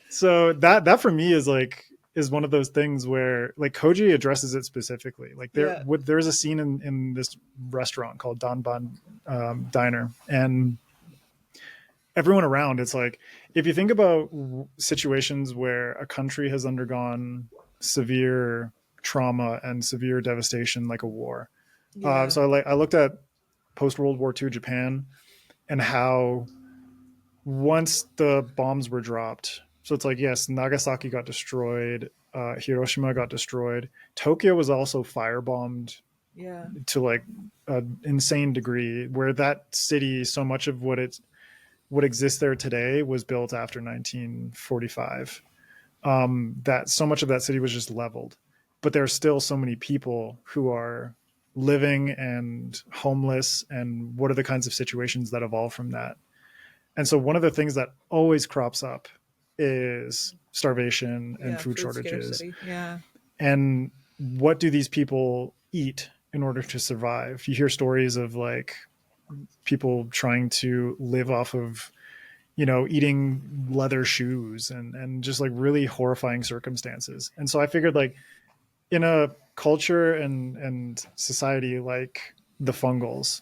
So that for me is like is one of those things where like Koji addresses it specifically. Like there's a scene in this restaurant called Danban Diner, and everyone around, it's like if you think about situations where a country has undergone severe trauma and severe devastation, like a war. So I looked at post World War II Japan and how once the bombs were dropped, so it's like, yes, Nagasaki got destroyed, Hiroshima got destroyed, Tokyo was also firebombed to like an insane degree, where that city, so much of what exists there today was built after 1945. That so much of that city was just leveled, but there are still so many people who are living and homeless, and what are the kinds of situations that evolve from that. And so one of the things that always crops up is starvation and food shortages. Scarcity. Yeah. And what do these people eat in order to survive? You hear stories of like people trying to live off of, eating leather shoes and just like really horrifying circumstances. And so I figured, like, in a culture and society like the Fungals,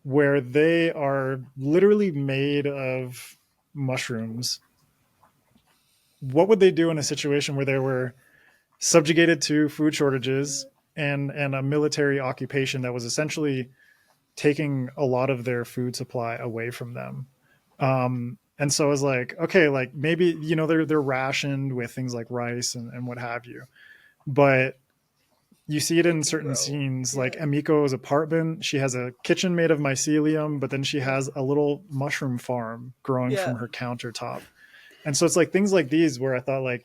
where they are literally made of mushrooms, what would they do in a situation where they were subjugated to food shortages and a military occupation that was essentially taking a lot of their food supply away from them? And so I was like, okay, like maybe, they're rationed with things like rice and what have you. But you see it in certain scenes, like Emiko's apartment. She has a kitchen made of mycelium, but then she has a little mushroom farm growing from her countertop. And so it's like things like these where I thought, like,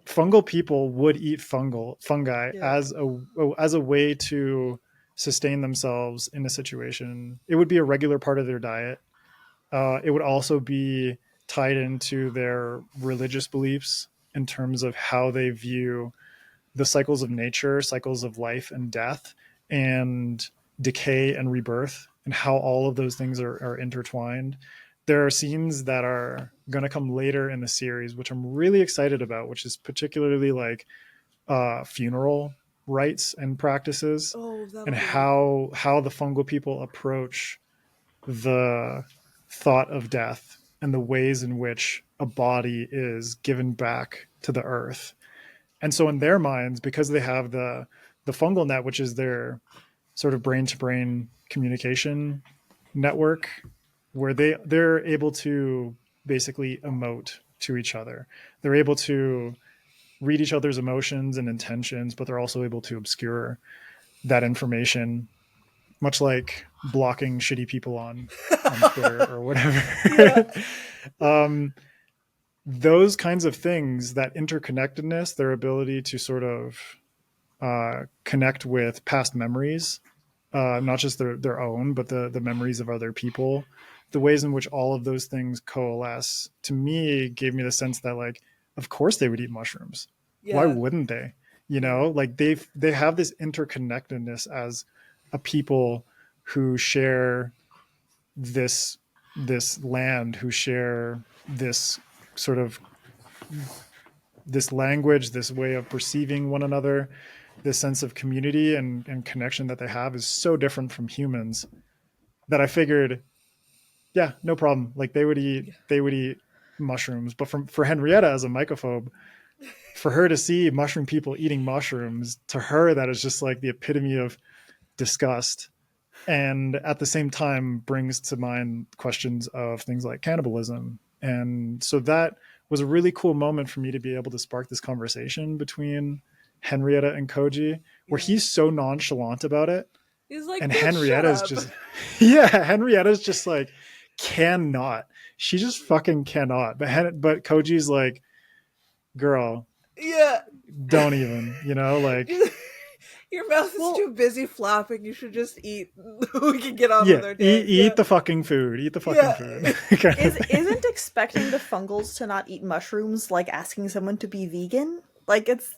fungal people would eat fungi as a way to sustain themselves in a situation. It would be a regular part of their diet. It would also be tied into their religious beliefs in terms of how they view the cycles of nature, cycles of life and death, and decay and rebirth, and how all of those things are intertwined. There are scenes that are going to come later in the series, which I'm really excited about, which is particularly like funeral rites and practices, and how the fungal people approach the thought of death and the ways in which a body is given back to the earth. And so in their minds, because they have the fungal net, which is their sort of brain to brain communication network, where they're able to basically emote to each other. They're able to read each other's emotions and intentions, but they're also able to obscure that information, much like blocking shitty people on Twitter or whatever. Those kinds of things, that interconnectedness, their ability to sort of connect with past memories, not just their own, but the memories of other people, the ways in which all of those things coalesce, to me, gave me the sense that, like, of course they would eat mushrooms. Why wouldn't they? Like they have this interconnectedness as a people who share this land, who share this sort of this language, this way of perceiving one another, this sense of community and connection that they have is so different from humans that I figured, yeah, no problem. Like they would eat mushrooms. But for Henrietta, as a mycophobe, for her to see mushroom people eating mushrooms, to her, that is just like the epitome of disgust. And at the same time brings to mind questions of things like cannibalism. And so that was a really cool moment for me to be able to spark this conversation between Henrietta and Koji, where he's so nonchalant about it. He's like, and Henrietta's just, Henrietta's just like, cannot. She just fucking cannot. But Koji's like, girl. Yeah. don't even, like, Your mouth is too busy flapping. You should just eat. We can get on yeah, with our day. eat the fucking food. Eat the fucking food. Isn't expecting the Fungals to not eat mushrooms like asking someone to be vegan? Like it's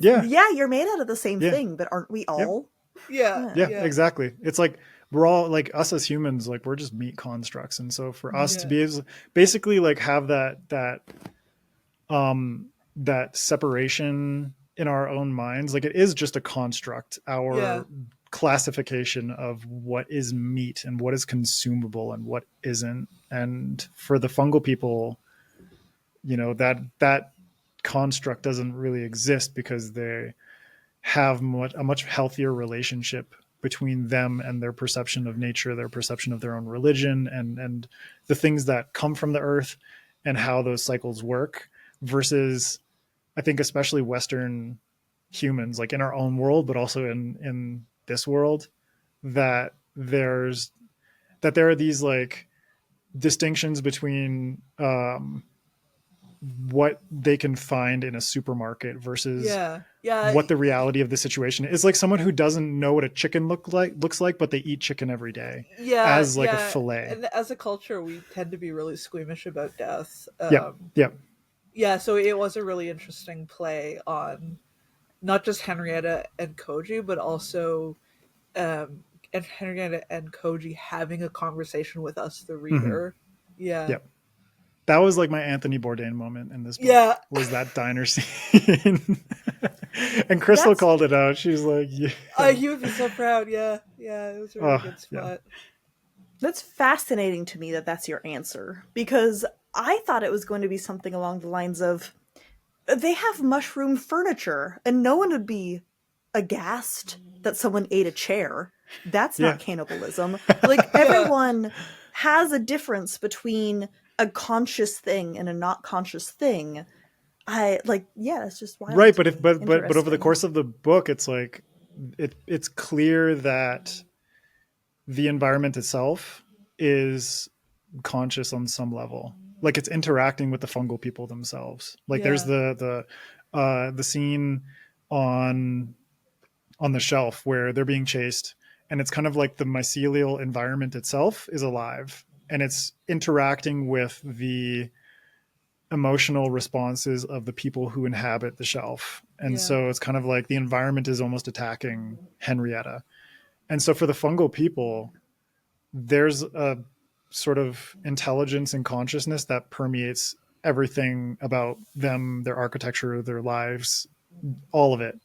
yeah, you're made out of the same thing, but aren't we all? Yeah, exactly. It's like we're all like, us as humans, like we're just meat constructs, and so for us to be able to basically like have that separation in our own minds, like it is just a construct, our classification of what is meat and what is consumable and what isn't. And for the fungal people, that construct doesn't really exist, because they have a much healthier relationship between them and their perception of nature, their perception of their own religion, and the things that come from the earth and how those cycles work, versus, I think, especially Western humans, like in our own world, but also in this world, that there are these like distinctions between what they can find in a supermarket versus what the reality of the situation is. Like someone who doesn't know what a chicken looks like, but they eat chicken every day as like a fillet. And as a culture, we tend to be really squeamish about death. So it was a really interesting play on not just Henrietta and Koji, but also and Henrietta and Koji having a conversation with us, the reader. That was like my Anthony Bourdain moment in this book. Was that diner scene. And Krystle called it out. She was like, he would be so proud. It was a really good spot. That's fascinating to me that's your answer, because I thought it was going to be something along the lines of, they have mushroom furniture and no one would be aghast that someone ate a chair. That's not cannibalism. Like everyone has a difference between a conscious thing and a not conscious thing. It's just wild. Right, but over the course of the book, it's like it's clear that the environment itself is conscious on some level. Like it's interacting with the fungal people themselves. Like there's the scene on the shelf where they're being chased, and it's kind of like the mycelial environment itself is alive, and it's interacting with the emotional responses of the people who inhabit the shelf. And so it's kind of like the environment is almost attacking Henrietta. And so for the fungal people, there's a sort of intelligence and consciousness that permeates everything about them, their architecture, their lives, all of it,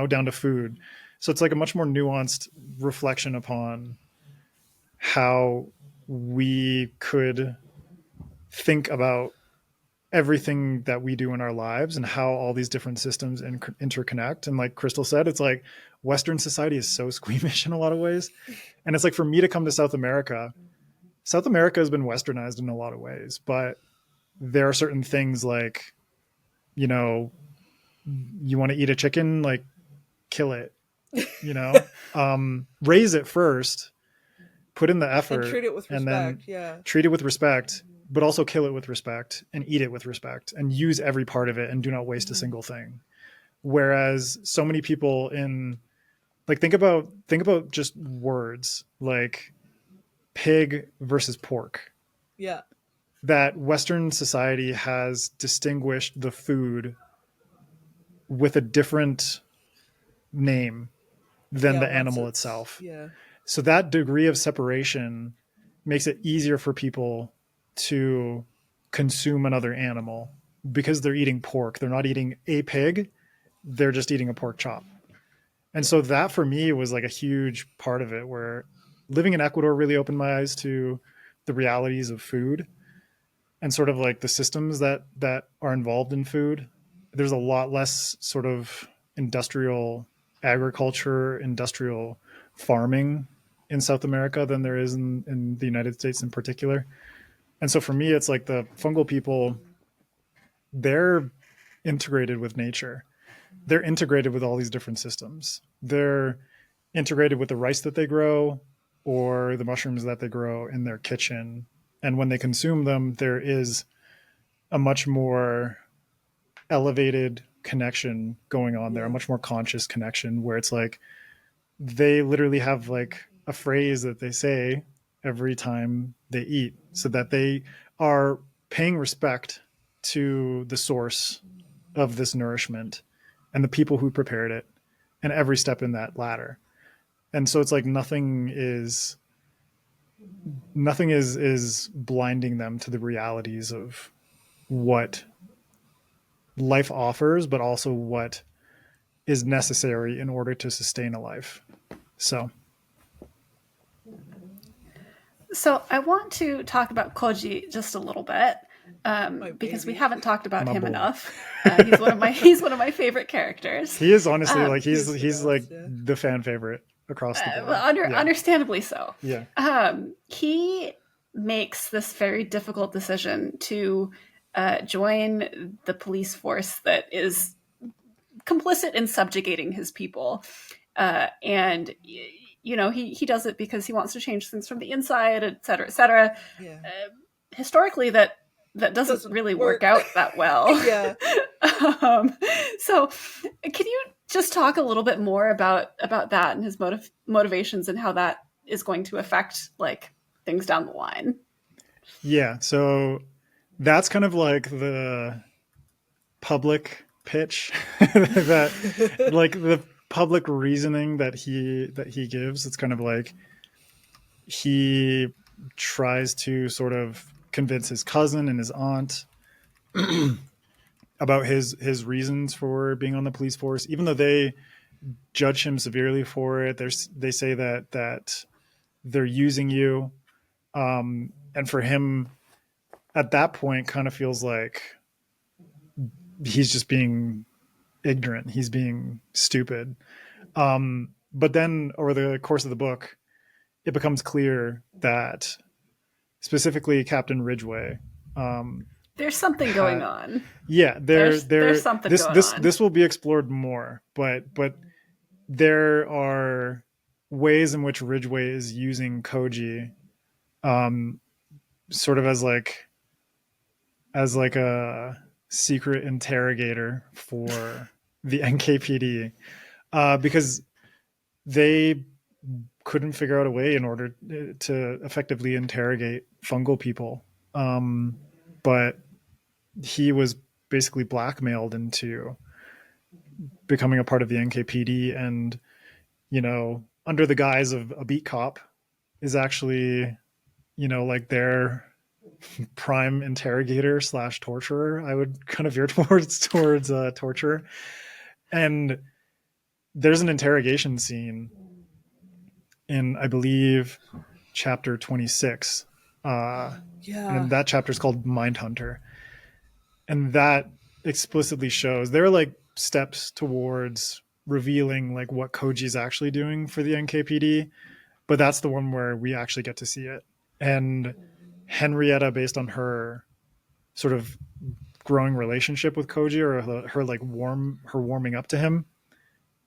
down to food. So it's like a much more nuanced reflection upon how we could think about everything that we do in our lives and how all these different systems interconnect. And like Krystle said, it's like Western society is so squeamish in a lot of ways. And it's like, for me to come to South America has been westernized in a lot of ways, but there are certain things like, you want to eat a chicken, like kill it, raise it first, put in the effort, and treat it with respect. Treat it with respect, but also kill it with respect and eat it with respect and use every part of it and do not waste a single thing. Whereas so many people think about just words like pig versus pork. Yeah. That Western society has distinguished the food with a different name than the animal itself. Yeah. So that degree of separation makes it easier for people to consume another animal because they're eating pork. They're not eating a pig. They're just eating a pork chop. And so that for me was like a huge part of it, where living in Ecuador really opened my eyes to the realities of food and sort of like the systems that are involved in food. There's a lot less sort of industrial agriculture, industrial farming in South America than there is in the United States in particular. And so for me, it's like the fungal people, they're integrated with nature. They're integrated with all these different systems. They're integrated with the rice that they grow or the mushrooms that they grow in their kitchen. And when they consume them, there is a much more elevated connection going on there, a much more conscious connection, where it's like they literally have like a phrase that they say every time they eat, so that they are paying respect to the source of this nourishment and the people who prepared it and every step in that ladder. And so it's like nothing is blinding them to the realities of what life offers, but also what is necessary in order to sustain a life. So I want to talk about Koji just a little bit, because we haven't talked about him enough. He's one of my favorite characters. He is honestly like he's like the fan favorite across the board. Understandably so. Yeah. He makes this very difficult decision to join the police force that is complicit in subjugating his people, and he does it because he wants to change things from the inside, et cetera, et cetera. Yeah. Historically, that doesn't really work out that well. Yeah. So can you just talk a little bit more about that and his motivations and how that is going to affect like things down the line? Yeah. So that's kind of like the public pitch that like the public reasoning that he gives. It's kind of like he tries to sort of convince his cousin and his aunt about his reasons for being on the police force, even though they judge him severely for it. They say that they're using you, and for him at that point kind of feels like he's just being ignorant, he's being stupid. But then over the course of the book, it becomes clear that specifically Captain Ridgway, there's something going on. Yeah, there's something going on. This will be explored more, but there are ways in which Ridgway is using Koji, sort of as like a secret interrogator for the NKPD, because they couldn't figure out a way in order to effectively interrogate fungal people. But he was basically blackmailed into becoming a part of the NKPD, and, under the guise of a beat cop, is actually, like their prime interrogator / torturer. I would kind of veer towards torture. And there's an interrogation scene in, I believe, chapter 26. And that chapter is called Mindhunter. And that explicitly shows there are like steps towards revealing like what Koji is actually doing for the NKPD, but that's the one where we actually get to see it. And Henrietta, based on her sort of growing relationship with Koji, or her warming up to him,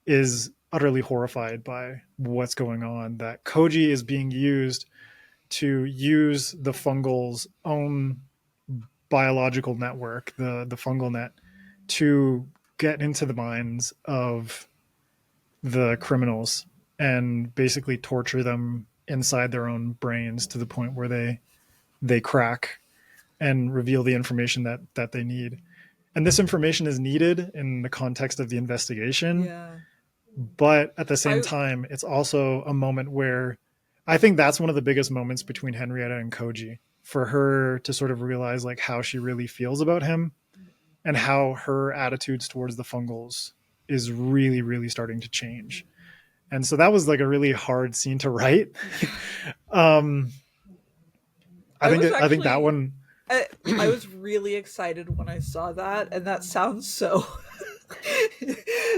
is utterly horrified by what's going on, that Koji is being used to use the fungal's own biological network, the fungal net, to get into the minds of the criminals and basically torture them inside their own brains to the point where they crack and reveal the information that they need. And this information is needed in the context of the investigation. Yeah. But at the same time, it's also a moment where I think that's one of the biggest moments between Henrietta and Koji, for her to sort of realize like how she really feels about him and how her attitudes towards the fungals is really, really starting to change. And so that was like a really hard scene to write. I think that one. I was really excited when I saw that, and that sounds so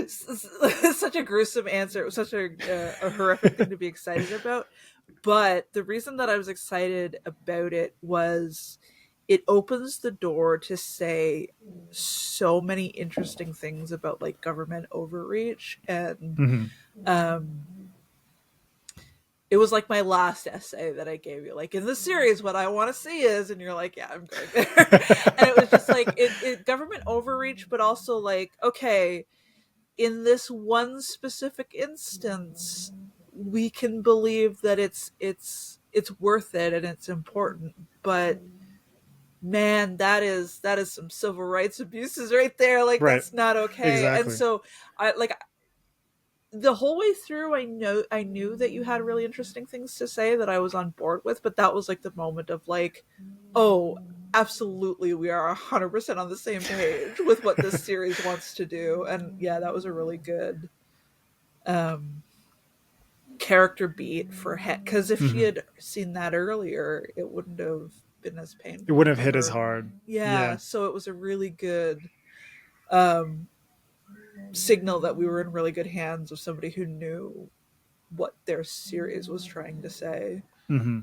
such a gruesome answer. It was such a horrific thing to be excited about. But the reason that I was excited about it was it opens the door to say so many interesting things about like government overreach, and it was like my last essay that I gave you, like, in the series, what I want to see is, and you're like, yeah, I'm going there. And it was just like, it government overreach, but also like, okay, in this one specific instance, we can believe that it's worth it and it's important, but man, that is some civil rights abuses right there. Like, Right. that's not okay. Exactly. And so the whole way through, I knew that you had really interesting things to say that I was on board with, but that was like the moment of like, oh, absolutely, we are 100% on the same page with what this series wants to do. And yeah, that was a really good character beat for Het, because if she had seen that earlier, it wouldn't have been as painful. It wouldn't have hit as hard. Yeah, so it was a really good signal that we were in really good hands with somebody who knew what their series was trying to say. Mm-hmm.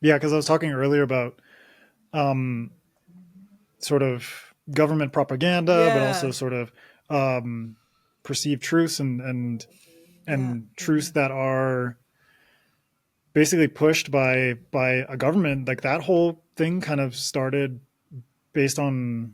Yeah, because I was talking earlier about sort of government propaganda, but also sort of perceived truths and truths that are basically pushed by a government. Like, that whole thing kind of started based on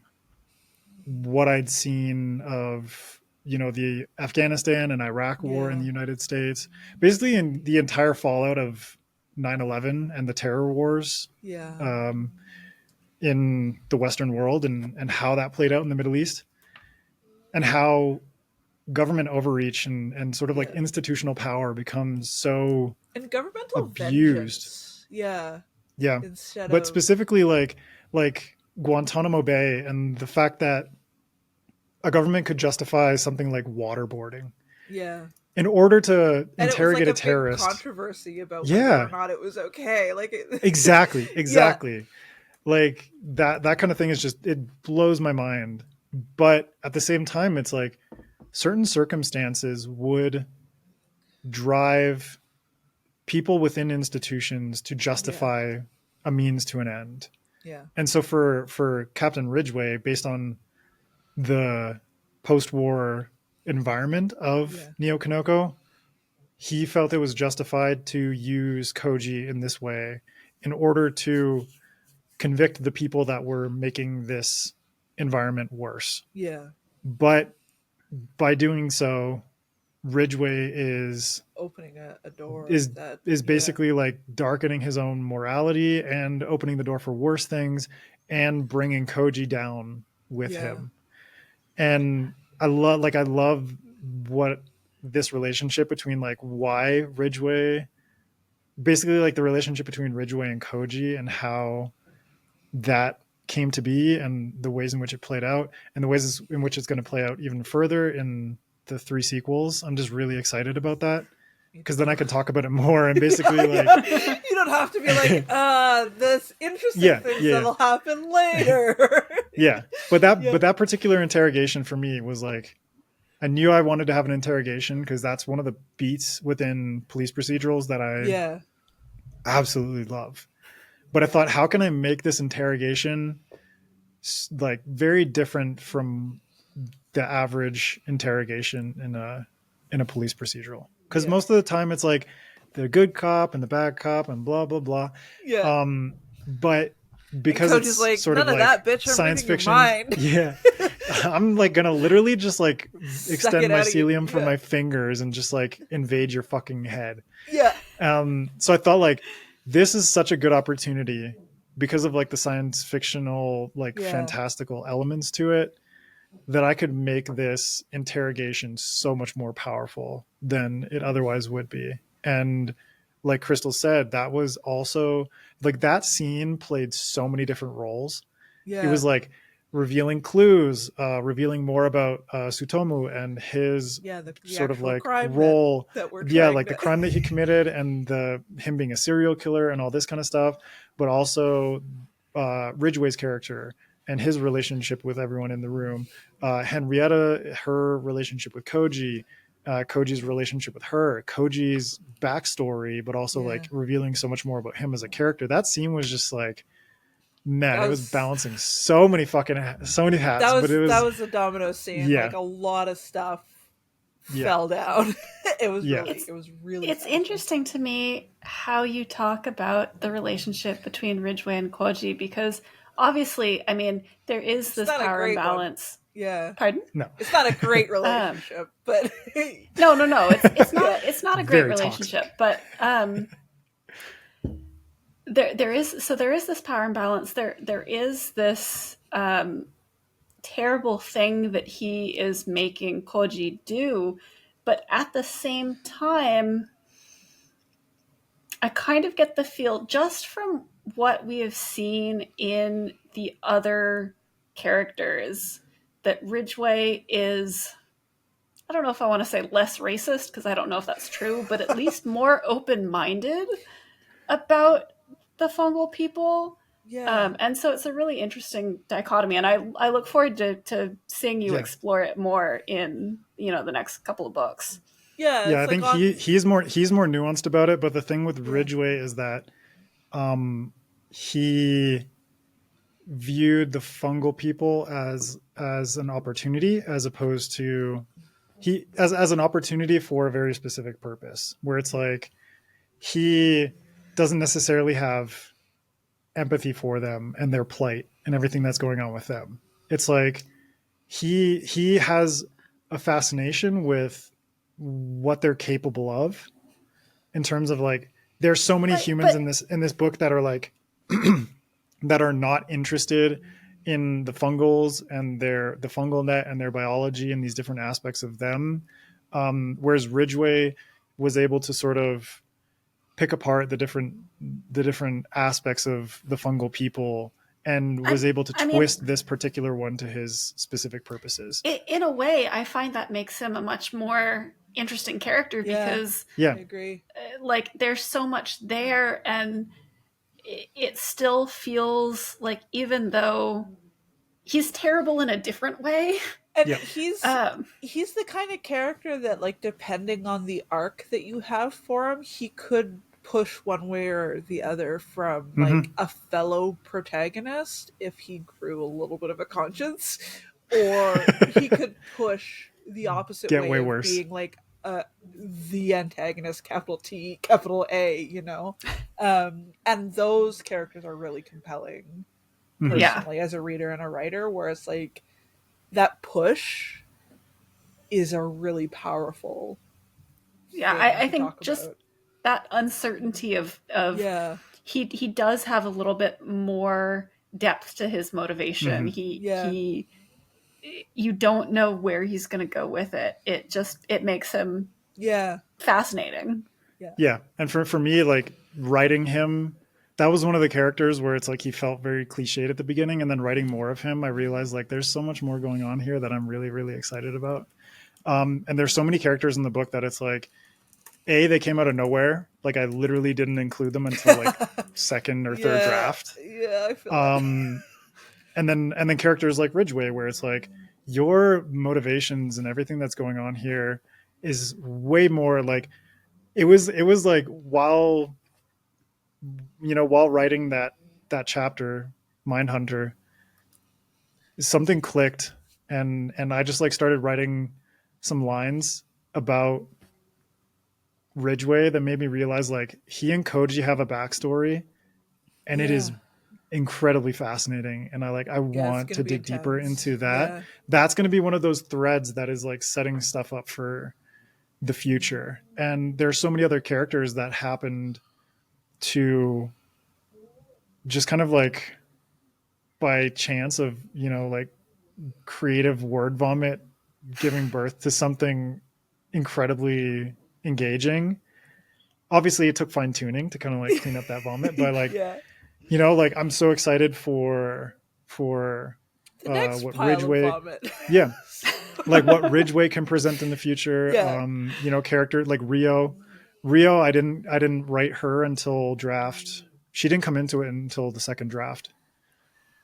what I'd seen of, the Afghanistan and Iraq war in the United States, basically in the entire fallout of 9/11 and the terror wars in the Western world, and how that played out in the Middle East, and how government overreach and sort of like institutional power becomes so and governmental abused. Vengeance. But specifically like Guantanamo Bay, and the fact that a government could justify something like waterboarding in order to interrogate a terrorist. Big controversy about whether or not it was okay. Like exactly. Like that kind of thing is just, it blows my mind. But at the same time, it's like certain circumstances would drive people within institutions to justify a means to an end. Yeah. And so for Captain Ridgway, based on the post-war environment of Neo Kanoko, he felt it was justified to use Koji in this way in order to convict the people that were making this environment worse. Yeah. But by doing so, Ridgway is opening a door is basically like darkening his own morality and opening the door for worse things and bringing Koji down with him. And I love what this relationship between like why Ridgway, basically like the relationship between Ridgway and Koji and how that came to be and the ways in which it played out and the ways in which it's going to play out even further in the 3 sequels. I'm just really excited about that because then I can talk about it more and basically like you don't have to be like this interesting things that'll happen later. But that particular interrogation for me was like, I knew I wanted to have an interrogation because that's one of the beats within police procedurals that I absolutely love. But I thought, how can I make this interrogation like very different from the average interrogation in a police procedural? Because most of the time it's like the good cop and the bad cop and blah blah blah. But because it's like, sort of like that, bitch, science fiction, I'm like gonna literally just like extend mycelium from my fingers and just like invade your fucking head. So I thought like this is such a good opportunity because of like the science fictional like fantastical elements to it, that I could make this interrogation so much more powerful than it otherwise would be. And like Krystle said, that was also like that scene played so many different roles. It was like revealing clues, revealing more about Tsutomu and his the sort of like role the crime that he committed and him being a serial killer and all this kind of stuff, but also Ridgway's character and his relationship with everyone in the room, Henrietta, her relationship with Koji, Koji's relationship with her, Koji's backstory, but also like revealing so much more about him as a character. That scene was just like, man, it was balancing so many hats. That but it was, a domino scene. Like a lot of stuff fell down. It was Yeah. really It's interesting to me how you talk about the relationship between Ridgway and Koji, because obviously, I mean, there is this not a power great one. imbalance. Yeah. Pardon? No. It's not a great relationship, but No. It's not a great Very relationship, toxic. but there is this power imbalance. There is this terrible thing that he is making Koji do, but at the same time, I kind of get the feel, just from what we have seen in the other characters, that Ridgway is, I don't know if I want to say less racist, because I don't know if that's true, but at least more open-minded about the fungal people. yeah. And so it's a really interesting dichotomy, and I look forward to seeing you explore it more in the next couple of books. Yeah, I think he's more nuanced about it, but the thing with Ridgway is that he viewed the fungal people as an opportunity, as opposed to as an opportunity for a very specific purpose, where it's like he doesn't necessarily have empathy for them and their plight and everything that's going on with them. It's like he has a fascination with what they're capable of, in terms of like, there's so many humans in this book that are like that are not interested in the fungals and the fungal net and their biology and these different aspects of them, whereas Ridgway was able to sort of pick apart the different aspects of the fungal people and was able to twist this particular one to his specific purposes. In a way, I find that makes him a much more interesting character, because I agree. Like, there's so much there, and it still feels like, even though he's terrible in a different way, and he's the kind of character that, like, depending on the arc that you have for him, he could push one way or the other from like a fellow protagonist if he grew a little bit of a conscience, or he could push the opposite way of worse, being like the antagonist, capital T, capital A, and those characters are really compelling personally as a reader and a writer, whereas like that push is a really powerful I think just about that uncertainty of he does have a little bit more depth to his motivation. He you don't know where he's going to go with it. It makes him fascinating. And for me, like, writing him, that was one of the characters where it's like he felt very cliched at the beginning, and then writing more of him, I realized like there's so much more going on here that I'm really, really excited about. And there's so many characters in the book that it's like, they came out of nowhere. Like, I literally didn't include them until like second or third draft. I feel that. And then characters like Ridgway, where it's like, your motivations and everything that's going on here is way more like, it was like, while writing that chapter, Mindhunter, something clicked, and I just like started writing some lines about Ridgway that made me realize like he and Koji have a backstory, and it is incredibly fascinating, and I want to dig deeper into that. That's going to be one of those threads that is like setting stuff up for the future. And there's so many other characters that happened to just kind of like by chance of like creative word vomit giving birth to something incredibly engaging. Obviously it took fine tuning to kind of like clean up that vomit, but like like I'm so excited for what Ridgway like what Ridgway can present in the future. Character like Rio, I didn't write her until draft. She didn't come into it until the second draft.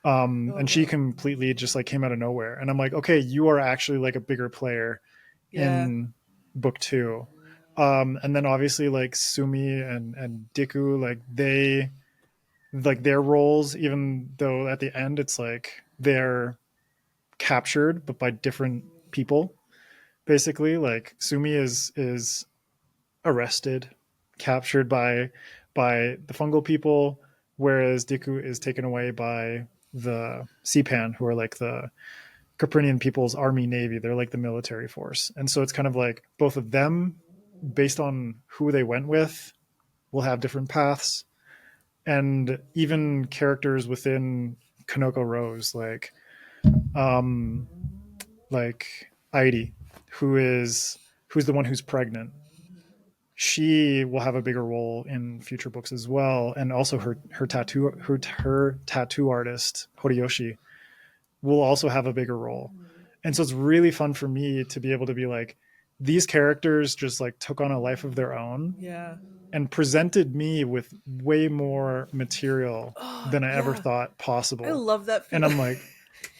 And she completely just like came out of nowhere, and I'm like, okay, you are actually like a bigger player in book 2. And then obviously like Sumi and Diku, like they, like their roles, even though at the end it's like they're captured but by different people, basically. Like Sumi is arrested, captured by the fungal people, whereas Deku is taken away by the Seapan, who are like the Caprinian people's army navy. They're like the military force. And so it's kind of like both of them, based on who they went with, will have different paths. And even characters within Kanoko Rose, like Airi, who's the one who's pregnant. She will have a bigger role in future books as well, and also her tattoo artist Horiyoshi will also have a bigger role. And so it's really fun for me to be able to be like, these characters just like took on a life of their own, and presented me with way more material than I ever thought possible. I love that feeling. And I'm like,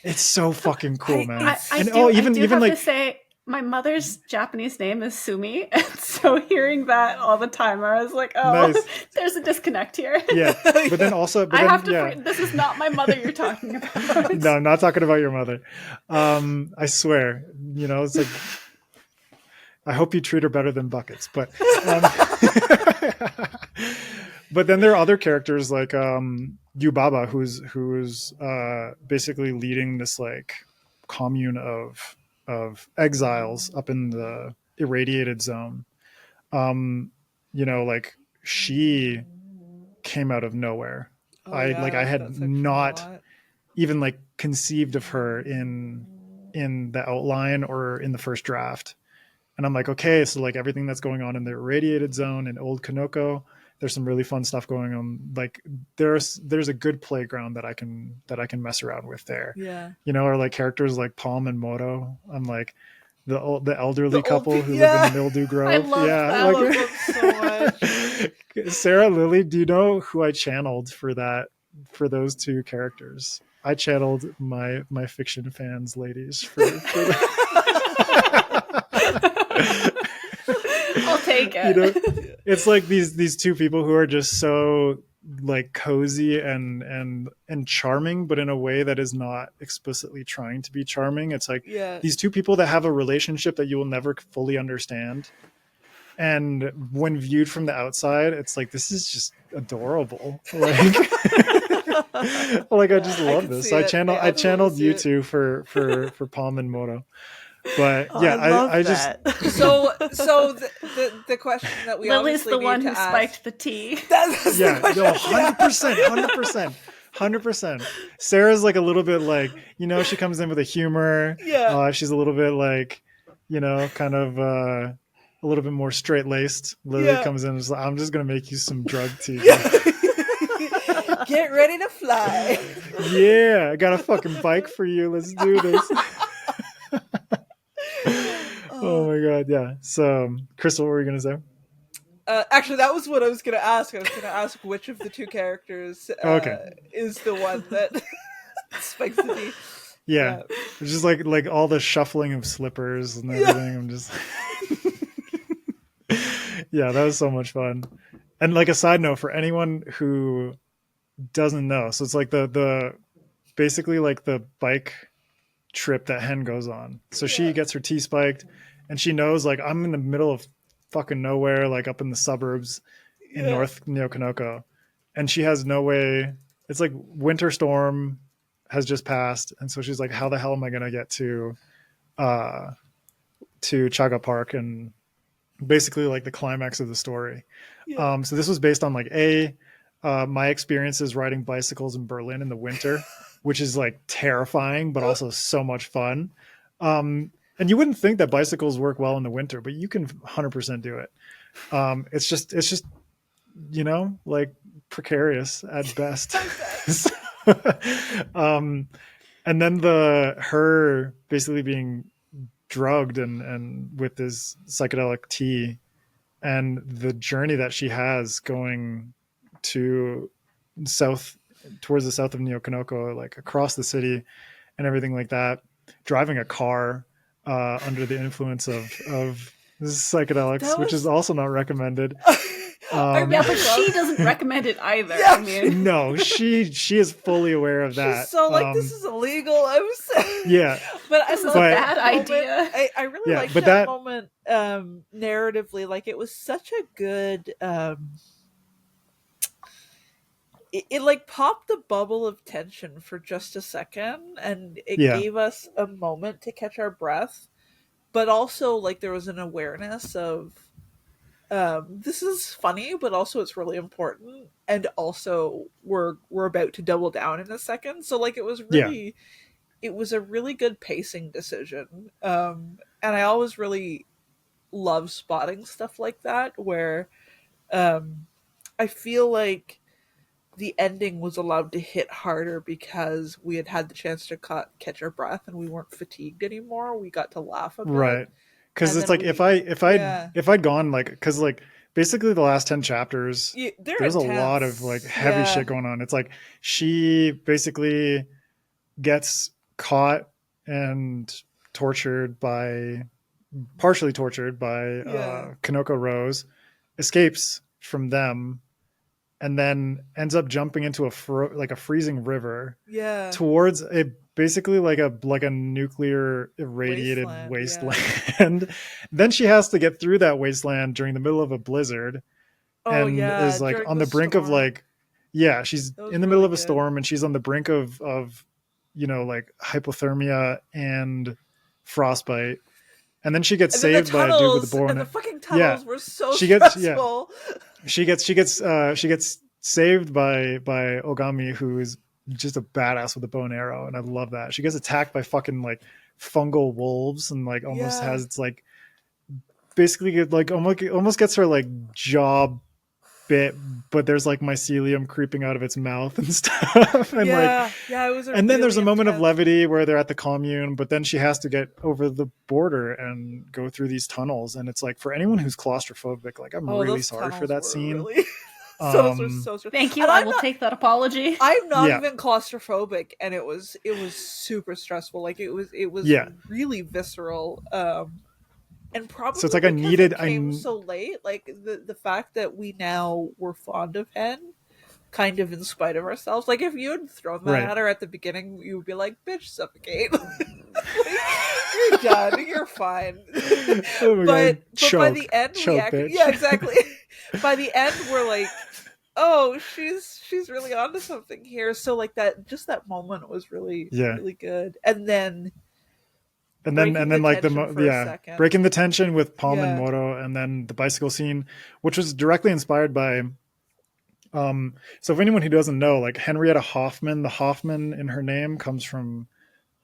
it's so fucking cool, man. I and do even have like to say, my mother's Japanese name is Sumi, and so hearing that all the time, I was like, "Oh, nice. There's a disconnect here." Yeah, but then I have to. This is not my mother you're talking about. No, I'm not talking about your mother. I swear. You know, it's like, I hope you treat her better than buckets. But but then there are other characters like Yubaba, who's basically leading this like commune of exiles up in the irradiated zone. You know, like she came out of nowhere. I had not even like conceived of her in the outline or in the first draft. And I'm like, okay, so like everything that's going on in the irradiated zone in Old Kanoko, there's some really fun stuff going on. Like there's a good playground that I can mess around with there. Yeah. You know, or like characters like Palm and Moto. I'm like the elderly couple who live in Mildew Grove. I love that. I love them so much. Sarah, Lilly, do you know who I channeled for those two characters? I channeled my fiction fans ladies for I'll take it. You know, it's like these two people who are just so like cozy and charming, but in a way that is not explicitly trying to be charming. It's like these two people that have a relationship that you will never fully understand. And when viewed from the outside, it's like, this is just adorable. Like, like I just love this. I channeled you two for Palm and Moto. But I just so the question that we Lily's the one who spiked the tea. That's yeah, no, 100%. Sarah's like a little bit like, you know, she comes in with a humor. Yeah, she's a little bit like, you know, kind of a little bit more straight laced. Lily comes in and is like, I'm just gonna make you some drug tea. Get ready to fly. Yeah, I got a fucking bike for you. Let's do this. Oh my god, yeah. So, Krystle, what were you gonna say? Actually, that was what I was gonna ask. I was gonna ask which of the two characters is the one that spikes the tea. Yeah, it's just like all the shuffling of slippers and everything. I'm just, yeah, that was so much fun. And like a side note for anyone who doesn't know, so it's like the basically like the bike trip that Hen goes on. So she gets her tea spiked, and she knows like I'm in the middle of fucking nowhere, like up in the suburbs in North Neokanoko, and she has no way. It's like winter storm has just passed, and so she's like, how the hell am I gonna get to Chaga Park, and basically like the climax of the story. So this was based on like my experiences riding bicycles in Berlin in the winter, which is like terrifying but also so much fun. And you wouldn't think that bicycles work well in the winter, but you can 100% do it. It's just you know, like precarious at best. And then her basically being drugged and with this psychedelic tea, and the journey that she has going to towards the south of Neokanoko, like across the city and everything like that, driving a car under the influence of psychedelics, which is also not recommended. Yeah, but she doesn't recommend it either. Yeah. I mean, No, she is fully aware of that. She's so like, this is illegal. I was saying. Yeah. But I This is love a that bad moment. idea. I really Yeah, like but that that- moment narratively. Like, it was such a good it like popped the bubble of tension for just a second, and it Yeah. gave us a moment to catch our breath, but also like there was an awareness of this is funny, but also it's really important, and also we're about to double down in a second. So like it was really it was a really good pacing decision. And I always really love spotting stuff like that where I feel like the ending was allowed to hit harder because we had the chance to catch our breath and we weren't fatigued anymore. We got to laugh a bit. Right. Because And it's then like yeah. if I'd gone like, because like basically the last 10 chapters, there's a lot intense. of like heavy shit going on. It's like she basically gets caught and partially tortured by Kanoko Rose, escapes from them, and then ends up jumping into a freezing river towards a basically like a nuclear irradiated wasteland. Then she has to get through that wasteland during the middle of a blizzard, and is like on the brink of like, she's in the middle of a storm, and she's on the brink of like hypothermia and frostbite. And then she gets saved by a dude with a bow and the fucking tunnels were so stressful. She gets saved by Ogami, who is just a badass with a bow and arrow, and I love that. She gets attacked by fucking like fungal wolves, and like almost has it's like basically like almost gets her like jaw bit, but there's like mycelium creeping out of its mouth and stuff. And it was. And then there's a moment of levity where they're at the commune, but then she has to get over the border and go through these tunnels. And it's like, for anyone who's claustrophobic, like I'm really sorry for that scene. Really... so thank you. I will take that apology. I'm not even claustrophobic, and it was super stressful. Like it was really visceral. And probably so it's like it came so late. Like the fact that we now were fond of Hen, kind of in spite of ourselves. Like if you had thrown that at her at the beginning, you would be like, "Bitch, suffocate." Like, you're done. You're fine. But by the end, we actually, exactly. By the end, we're like, "Oh, she's really onto something here." So like that moment was really really good. And then like breaking the tension with Palm and Moro, and then the bicycle scene, which was directly inspired by so if anyone who doesn't know, like Henrietta Hofmann, the Hofmann in her name comes from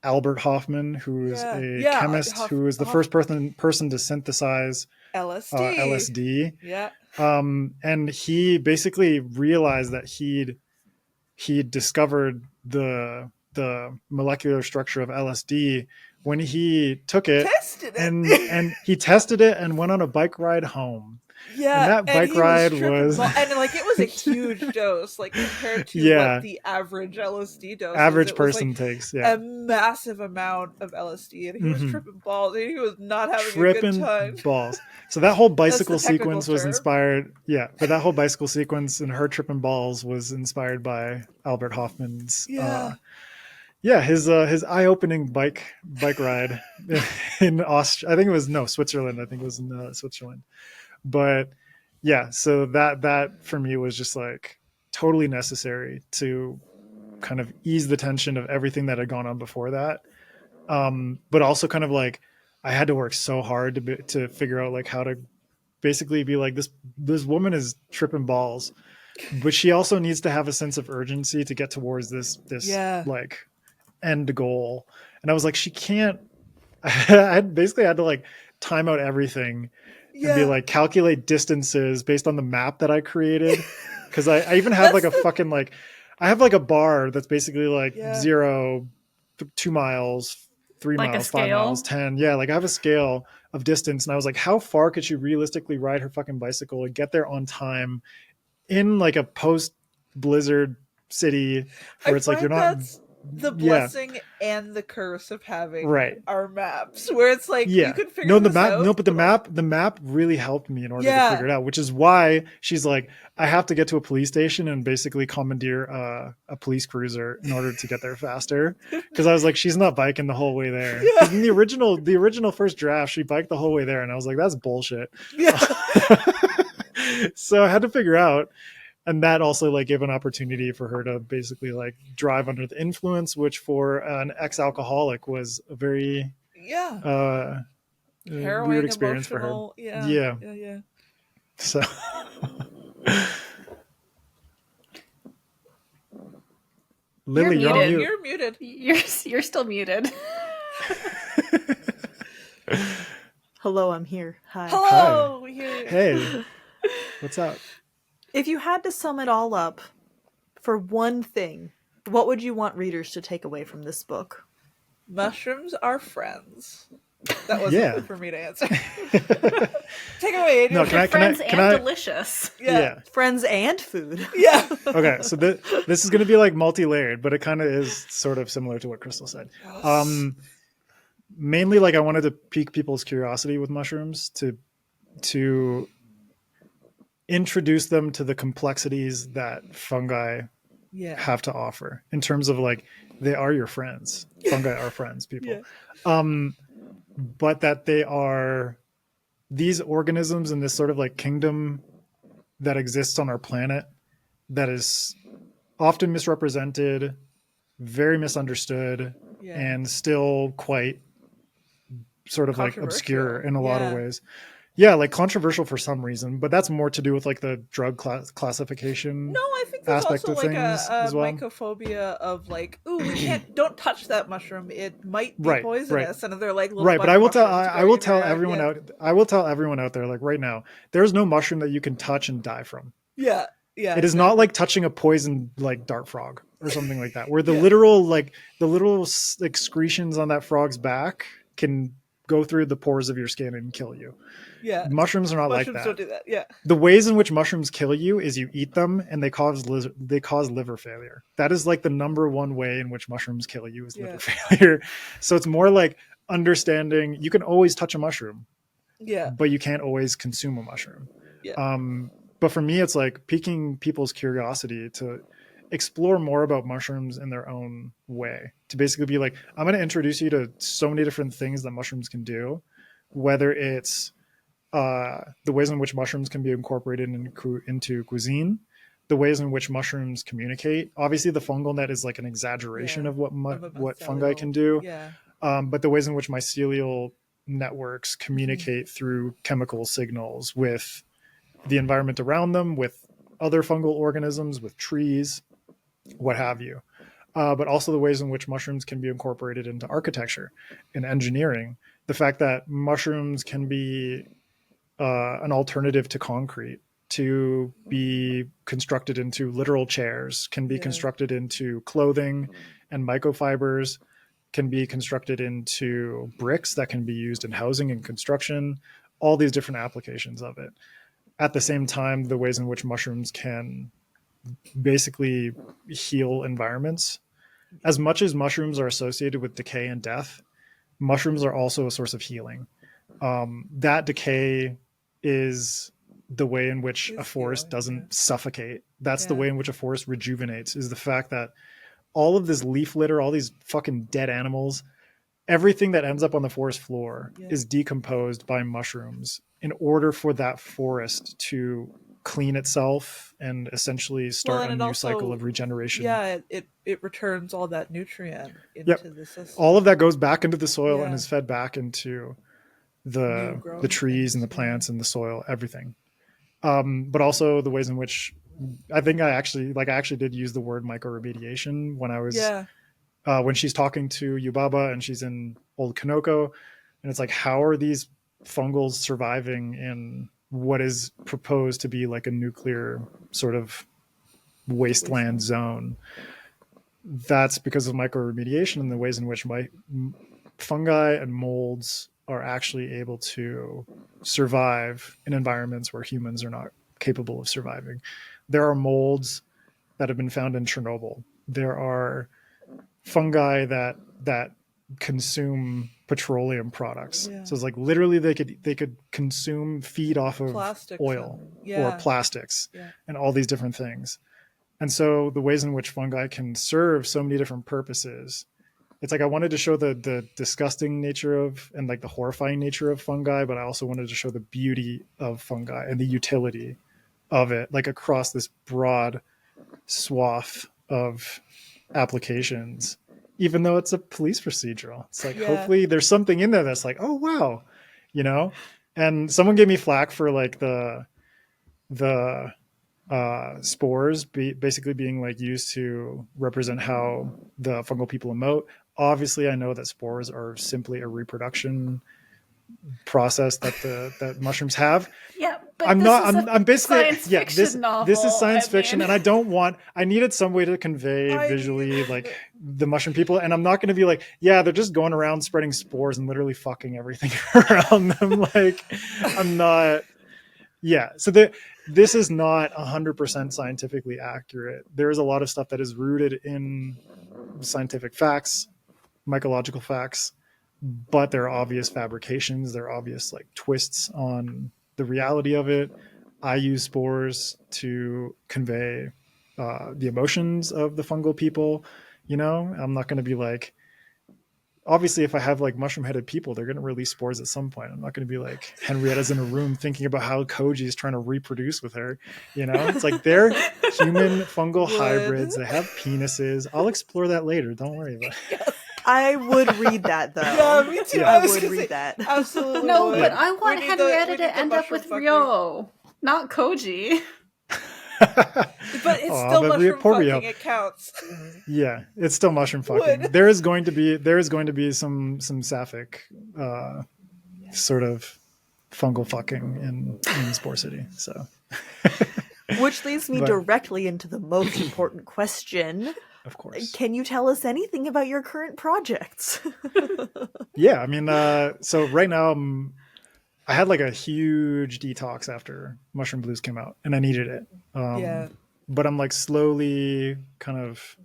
Albert Hofmann, who is a chemist who is the first person to synthesize LSD. And he basically realized that he'd discovered the molecular structure of LSD when he took it, and he tested it and went on a bike ride home. Yeah, and that bike ride was and like it was a huge dose, like compared to what the average LSD dose person takes. A massive amount of LSD, and he was tripping balls. And he was not having a good time. Balls. So that whole bicycle sequence was inspired. Yeah, but that whole bicycle sequence and her tripping balls was inspired by Albert Hoffman's. His eye-opening bike ride in Austria. I think it was Switzerland. I think it was in Switzerland. But so that for me was just like totally necessary to kind of ease the tension of everything that had gone on before that. But also kind of like I had to work so hard to figure out like how to basically be like, this woman is tripping balls, but she also needs to have a sense of urgency to get towards this like end goal. And I was like, she can't. I basically had to like time out everything and be like, calculate distances based on the map that I created, because I even have like a fucking like I have like a bar that's basically like 0, 2 miles, 3 like miles, 5 miles, 10. Like I have a scale of distance, and I was like, how far could she realistically ride her fucking bicycle and get there on time in like a post blizzard city where it's like you're not the blessing and the curse of having Right. our maps, where it's like Yeah. you can figure No, the this map. out. No, but the map really helped me in order to Yeah. figure it out. Which is why she's like, I have to get to a police station and basically commandeer a police cruiser in order to get there faster. Because I was like, she's not biking the whole way there. Yeah. In the original first draft, she biked the whole way there, and I was like, that's bullshit. Yeah. So I had to figure out. And that also like gave an opportunity for her to basically like drive under the influence, which for an ex-alcoholic was a very Harrowing, weird experience for her. emotional. Yeah. So Lily, you're muted. mute. You're muted. You're still muted. Hello, I'm here. Hi. Hello. We hear you. Hey, what's up? If you had to sum it all up for one thing, what would you want readers to take away from this book? Mushrooms are friends. That was Yeah. something for me to answer. Take it away, Adrian. No, Friends can and I- delicious. Yeah. Friends and food. Yeah. Okay, so this is going to be like multi-layered, but it kind of is sort of similar to what Krystle said. Mainly, like I wanted to pique people's curiosity with mushrooms to introduce them to the complexities that fungi have to offer in terms of like they are your friends. Fungi are friends, people. Yeah. But that they are these organisms in this sort of like kingdom that exists on our planet that is often misrepresented, very misunderstood, and still quite sort of like obscure in a lot of ways. Yeah, like controversial for some reason, but that's more to do with like the drug classification. No, I think there's aspect also of like things a as well. mycophobia of like, ooh, don't touch that mushroom. It might be Right, poisonous. And they're like, little right. But bug I will tell mushrooms I will growing tell around. everyone out. I will tell everyone out there, like right now, there's no mushroom that you can touch and die from. Yeah. It is not like touching a poison like dart frog or something like that, where the literal excretions on that frog's back can go through the pores of your skin and kill you. Yeah. Mushrooms are not like Mushrooms that. don't do that. Yeah. The ways in which mushrooms kill you is you eat them and they cause liver failure. That is like the number one way in which mushrooms kill you is liver failure. So it's more like understanding you can always touch a mushroom, but you can't always consume a mushroom. But for me, it's like piquing people's curiosity to explore more about mushrooms in their own way, to basically be like, I'm going to introduce you to so many different things that mushrooms can do, whether it's the ways in which mushrooms can be incorporated into cuisine, the ways in which mushrooms communicate. Obviously, the fungal net is like an exaggeration of what fungi can do, but the ways in which mycelial networks communicate through chemical signals with the environment around them, with other fungal organisms, with trees, what have you. But also the ways in which mushrooms can be incorporated into architecture and engineering. The fact that mushrooms can be an alternative to concrete, to be constructed into literal chairs, can be constructed into clothing and microfibers, can be constructed into bricks that can be used in housing and construction, all these different applications of it. At the same time, the ways in which mushrooms can basically heal environments. As much as mushrooms are associated with decay and death, mushrooms are also a source of healing. That decay is the way in which a forest doesn't suffocate. That's the way in which a forest rejuvenates, is the fact that all of this leaf litter, all these fucking dead animals, everything that ends up on the forest floor is decomposed by mushrooms in order for that forest to clean itself and essentially start a new cycle of regeneration. Yeah, it returns all that nutrient into the system. All of that goes back into the soil and is fed back into the trees and the plants and the soil, everything. But also the ways in which I think I actually did use the word microremediation when I was when she's talking to Yubaba and she's in Old Kanoko, and it's like, how are these fungals surviving in what is proposed to be like a nuclear sort of wasteland zone? That's because of microremediation and the ways in which fungi and molds are actually able to survive in environments where humans are not capable of surviving. There are molds that have been found in Chernobyl. There are fungi that consume petroleum products. Yeah. So it's like literally they could consume feed off of Plastics oil and- or plastics Yeah. and all these different things. And so the ways in which fungi can serve so many different purposes, it's like I wanted to show the disgusting nature of and like the horrifying nature of fungi, but I also wanted to show the beauty of fungi and the utility of it, like across this broad swath of applications, even though it's a police procedural. It's like, Yeah. hopefully there's something in there that's like, oh, wow, you know? And someone gave me flack for like the spores basically being like used to represent how the fungal people emote. Obviously, I know that spores are simply a reproduction process that mushrooms have. Yeah, but I'm basically science fiction novel. This is science I fiction, mean. and I needed some way to convey visually like the mushroom people, and I'm not going to be like, yeah, they're just going around spreading spores and literally fucking everything around them. Like, I'm not. Yeah, so this is not 100% scientifically accurate. There is a lot of stuff that is rooted in scientific facts, mycological facts, but there are obvious fabrications. There are obvious like twists on the reality of it. I use spores to convey the emotions of the fungal people. You know, I'm not going to be like, obviously, if I have like mushroom headed people, they're going to release spores at some point. I'm not going to be like Henrietta's in a room thinking about how Koji is trying to reproduce with her. You know, it's like they're human fungal hybrids. They have penises. I'll explore that later. Don't worry about it. I would read that though. Yeah, me too. I was would gonna read say, that. Absolutely. No, would. but I want We need Henrietta the to end up with mushroom fucker. Ryo, not Koji. But it's still mushroom poor Rio. fucking. It counts. Yeah, it's still mushroom fucking. Would. There is going to be some sapphic sort of fungal fucking in Spore City. So, Which leads me But- directly into the most important question. of course. Can you tell us anything about your current projects? Yeah, I mean, so right now I had like a huge detox after Mushroom Blues came out, and I needed it. Yeah. But I'm like slowly kind of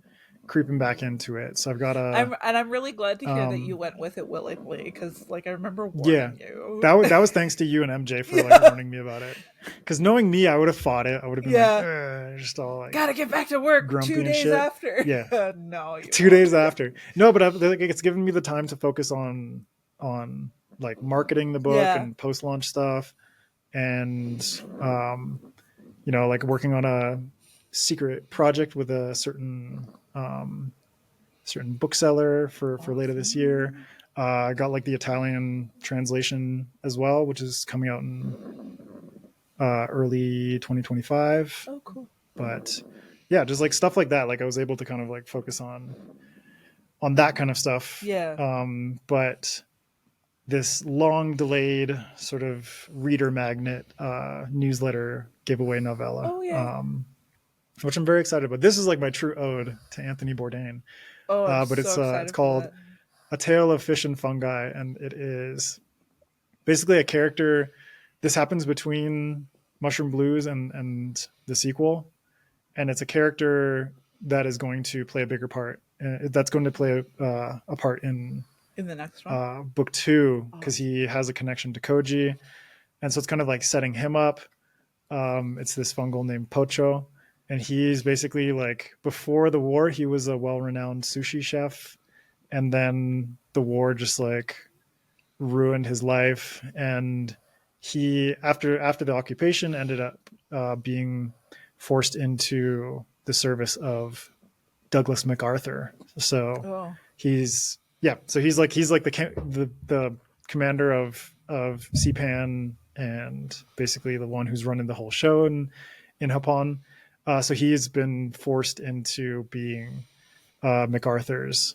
creeping back into it. So I've got I'm really glad to hear that you went with it willingly, because like I remember warning you. that was thanks to you and MJ for like warning me about it. Because knowing me, I would have fought it. I would have been like, just all like, Gotta get back to work grumpy 2 and days shit. after. Yeah. No. You 2 days after. No, but like, it's given me the time to focus on like marketing the book and post launch stuff, and you know, like working on a secret project with a certain bookseller for later this year. I got like the Italian translation as well, which is coming out in early 2025. Oh, cool. But yeah, just like stuff like that. Like I was able to kind of like focus on that kind of stuff. Yeah. But this long delayed sort of reader magnet newsletter giveaway novella. Oh, yeah. Which I'm very excited about. This is like my true ode to Anthony Bourdain. Oh, I'm But so it's excited for called that. A Tale of Fish and Fungi, and it is basically a character. This happens between Mushroom Blues and the sequel, and it's a character that is going to play a bigger part. That's going to play a part in In the next one. book 2, because he has a connection to Koji, and so it's kind of like setting him up. It's this fungal named Pocho, and he's basically like, before the war he was a well-renowned sushi chef, and then the war just like ruined his life, and he after the occupation ended up being forced into the service of Douglas MacArthur. So he's like the commander of CPAN, and basically the one who's running the whole show in Hopon. So he's been forced into being MacArthur's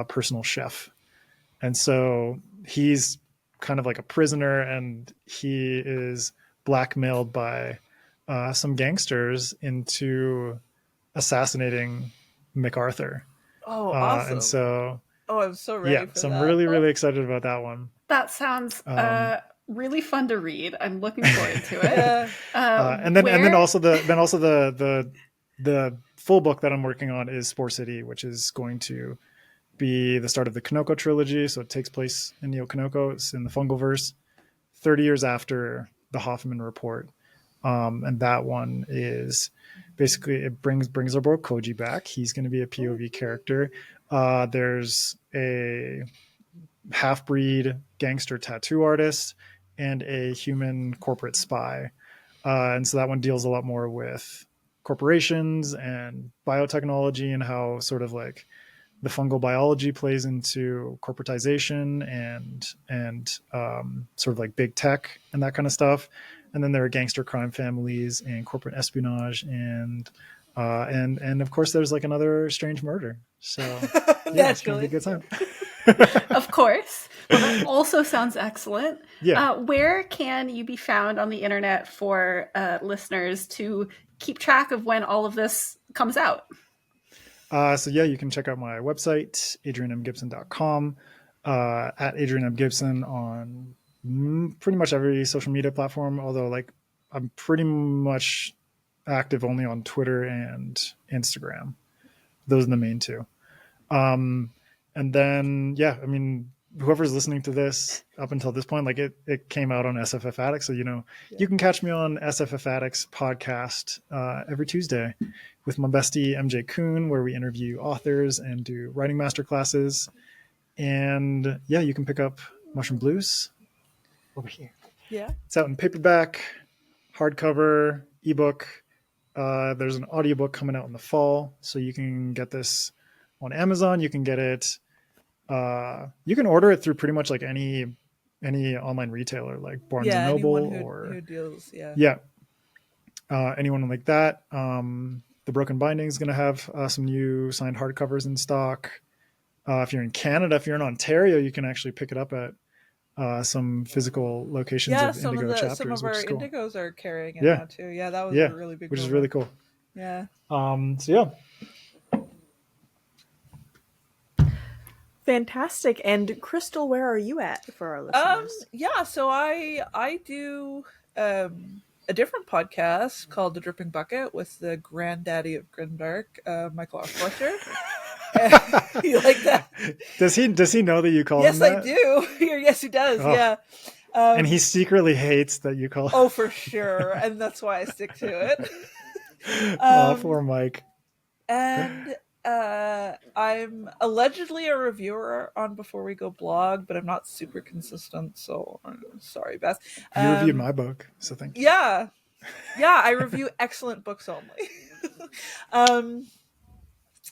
personal chef, and so he's kind of like a prisoner, and he is blackmailed by some gangsters into assassinating MacArthur. Oh, awesome. And so I'm so ready for so that. I'm really excited about that one. That sounds really fun to read. I'm looking forward to it. Yeah. And then also the full book that I'm working on is Spore City, which is going to be the start of the Kanoko trilogy. So it takes place in Neo Kanoko. It's in the Fungalverse, 30 years after the Hofmann Report. And that one is basically, it brings our boy Koji back. He's going to be a POV character. There's a half-breed gangster tattoo artist and a human corporate spy. And so that one deals a lot more with corporations and biotechnology and how sort of like the fungal biology plays into corporatization and sort of like big tech and that kind of stuff. And then there are gangster crime families and corporate espionage and of course there's like another strange murder. So yeah, it's gonna be a good time. Of course. Well, that also sounds excellent. Yeah. Where can you be found on the internet for listeners to keep track of when all of this comes out? So yeah, you can check out my website, adrianmgibson.com, at Adrian M. Gibson on pretty much every social media platform, although like I'm pretty much active only on Twitter and Instagram. Those are the main two. And then, yeah, I mean, whoever's listening to this up until this point, like it came out on SFF Addicts. So, you can catch me on SFF Addicts podcast every Tuesday with my bestie, MJ Kuhn, where we interview authors and do writing masterclasses. And yeah, you can pick up Mushroom Blues over here. Yeah. It's out in paperback, hardcover, ebook. There's an audiobook coming out in the fall. So you can get this on Amazon. You can get it. You can order it through pretty much like any online retailer like Barnes and Noble who deals, anyone like that. The Broken Binding is going to have some new signed hardcovers in stock. If you're in Canada, if you're in Ontario, you can actually pick it up at some physical locations of Indigo chapters. Some of our cool. Indigos are carrying it now too. Yeah, that was a really big which moment. is really cool. Yeah. So yeah. Fantastic. And Krystle, where are you at for our listeners? So I do a different podcast called The Dripping Bucket with the granddaddy of Grimdark, Michael R. Fletcher. You like that? Does he know that you call him that? Yes, I do. Yes, he does. Oh. Yeah. And he secretly hates that you call him. Oh, for sure. And that's why I stick to it. Poor Mike. And I'm allegedly a reviewer on Before We Go blog, but I'm not super consistent, so sorry, Beth. You reviewed my book, so thank you. Yeah, I review excellent books only.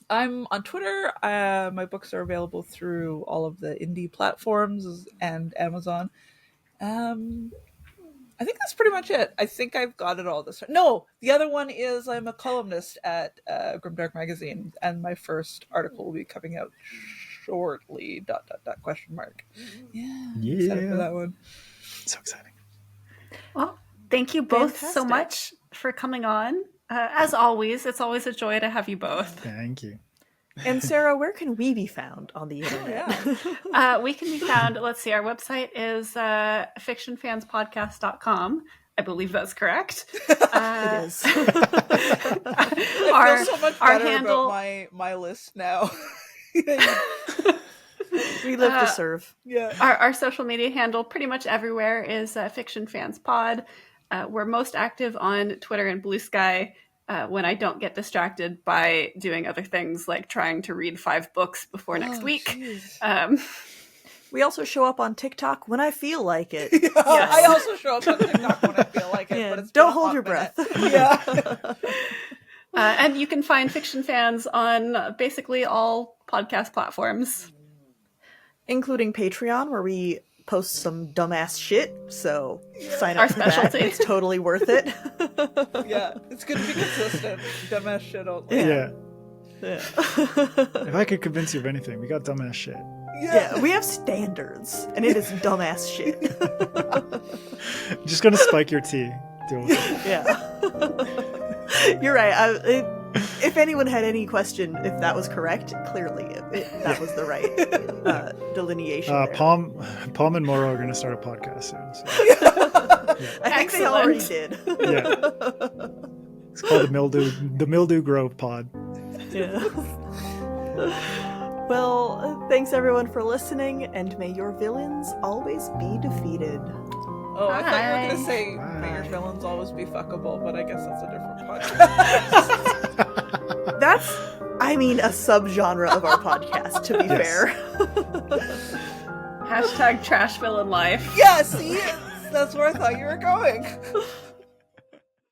I'm on Twitter. My books are available through all of the indie platforms and Amazon. I think that's pretty much it. I think I've got it all this time. No, the other one is I'm a columnist at Grimdark Magazine, and my first article will be coming out shortly. ... Yeah. Excited for that one. So exciting. Well, thank you both Fantastic. so much for coming on. As always, it's always a joy to have you both. Thank you. And Sara, where can we be found on the internet? We can be found, let's see, our website is fictionfanspodcast.com. I believe that's correct. It is. I feel so much better handle, about my list now. We live to serve. Yeah. Our social media handle pretty much everywhere is fictionfanspod. We're most active on Twitter and Blue Sky. When I don't get distracted by doing other things like trying to read 5 books before next week. We also show up on TikTok when I feel like it. Yes. I also show up on TikTok when I feel like it. Yeah, but it's don't hold your breath. Yeah. And you can find Fiction Fans on basically all podcast platforms. Including Patreon, where we post some dumbass shit, so sign Our up for that. specialty. It's totally worth it. Yeah, it's good to be consistent. Dumbass shit only. Yeah. Yeah. If I could convince you of anything, we got dumbass shit. Yeah, we have standards, and it is dumbass shit. I'm just gonna spike your tea. Deal with it. Yeah. You're right. If anyone had any question if that was correct, clearly that was the right delineation. There. Palm and Moro are going to start a podcast soon. So. I think they already did. Yeah. It's called the Mildew Grove Pod. Yeah. Well, thanks everyone for listening, and may your villains always be defeated. Oh, I thought you were Bye. going to say, may your villains always be fuckable, but I guess that's a different podcast. That's, I mean, a subgenre of our podcast, to be fair. Hashtag trash villain life. Yeah, see? That's where I thought you were going.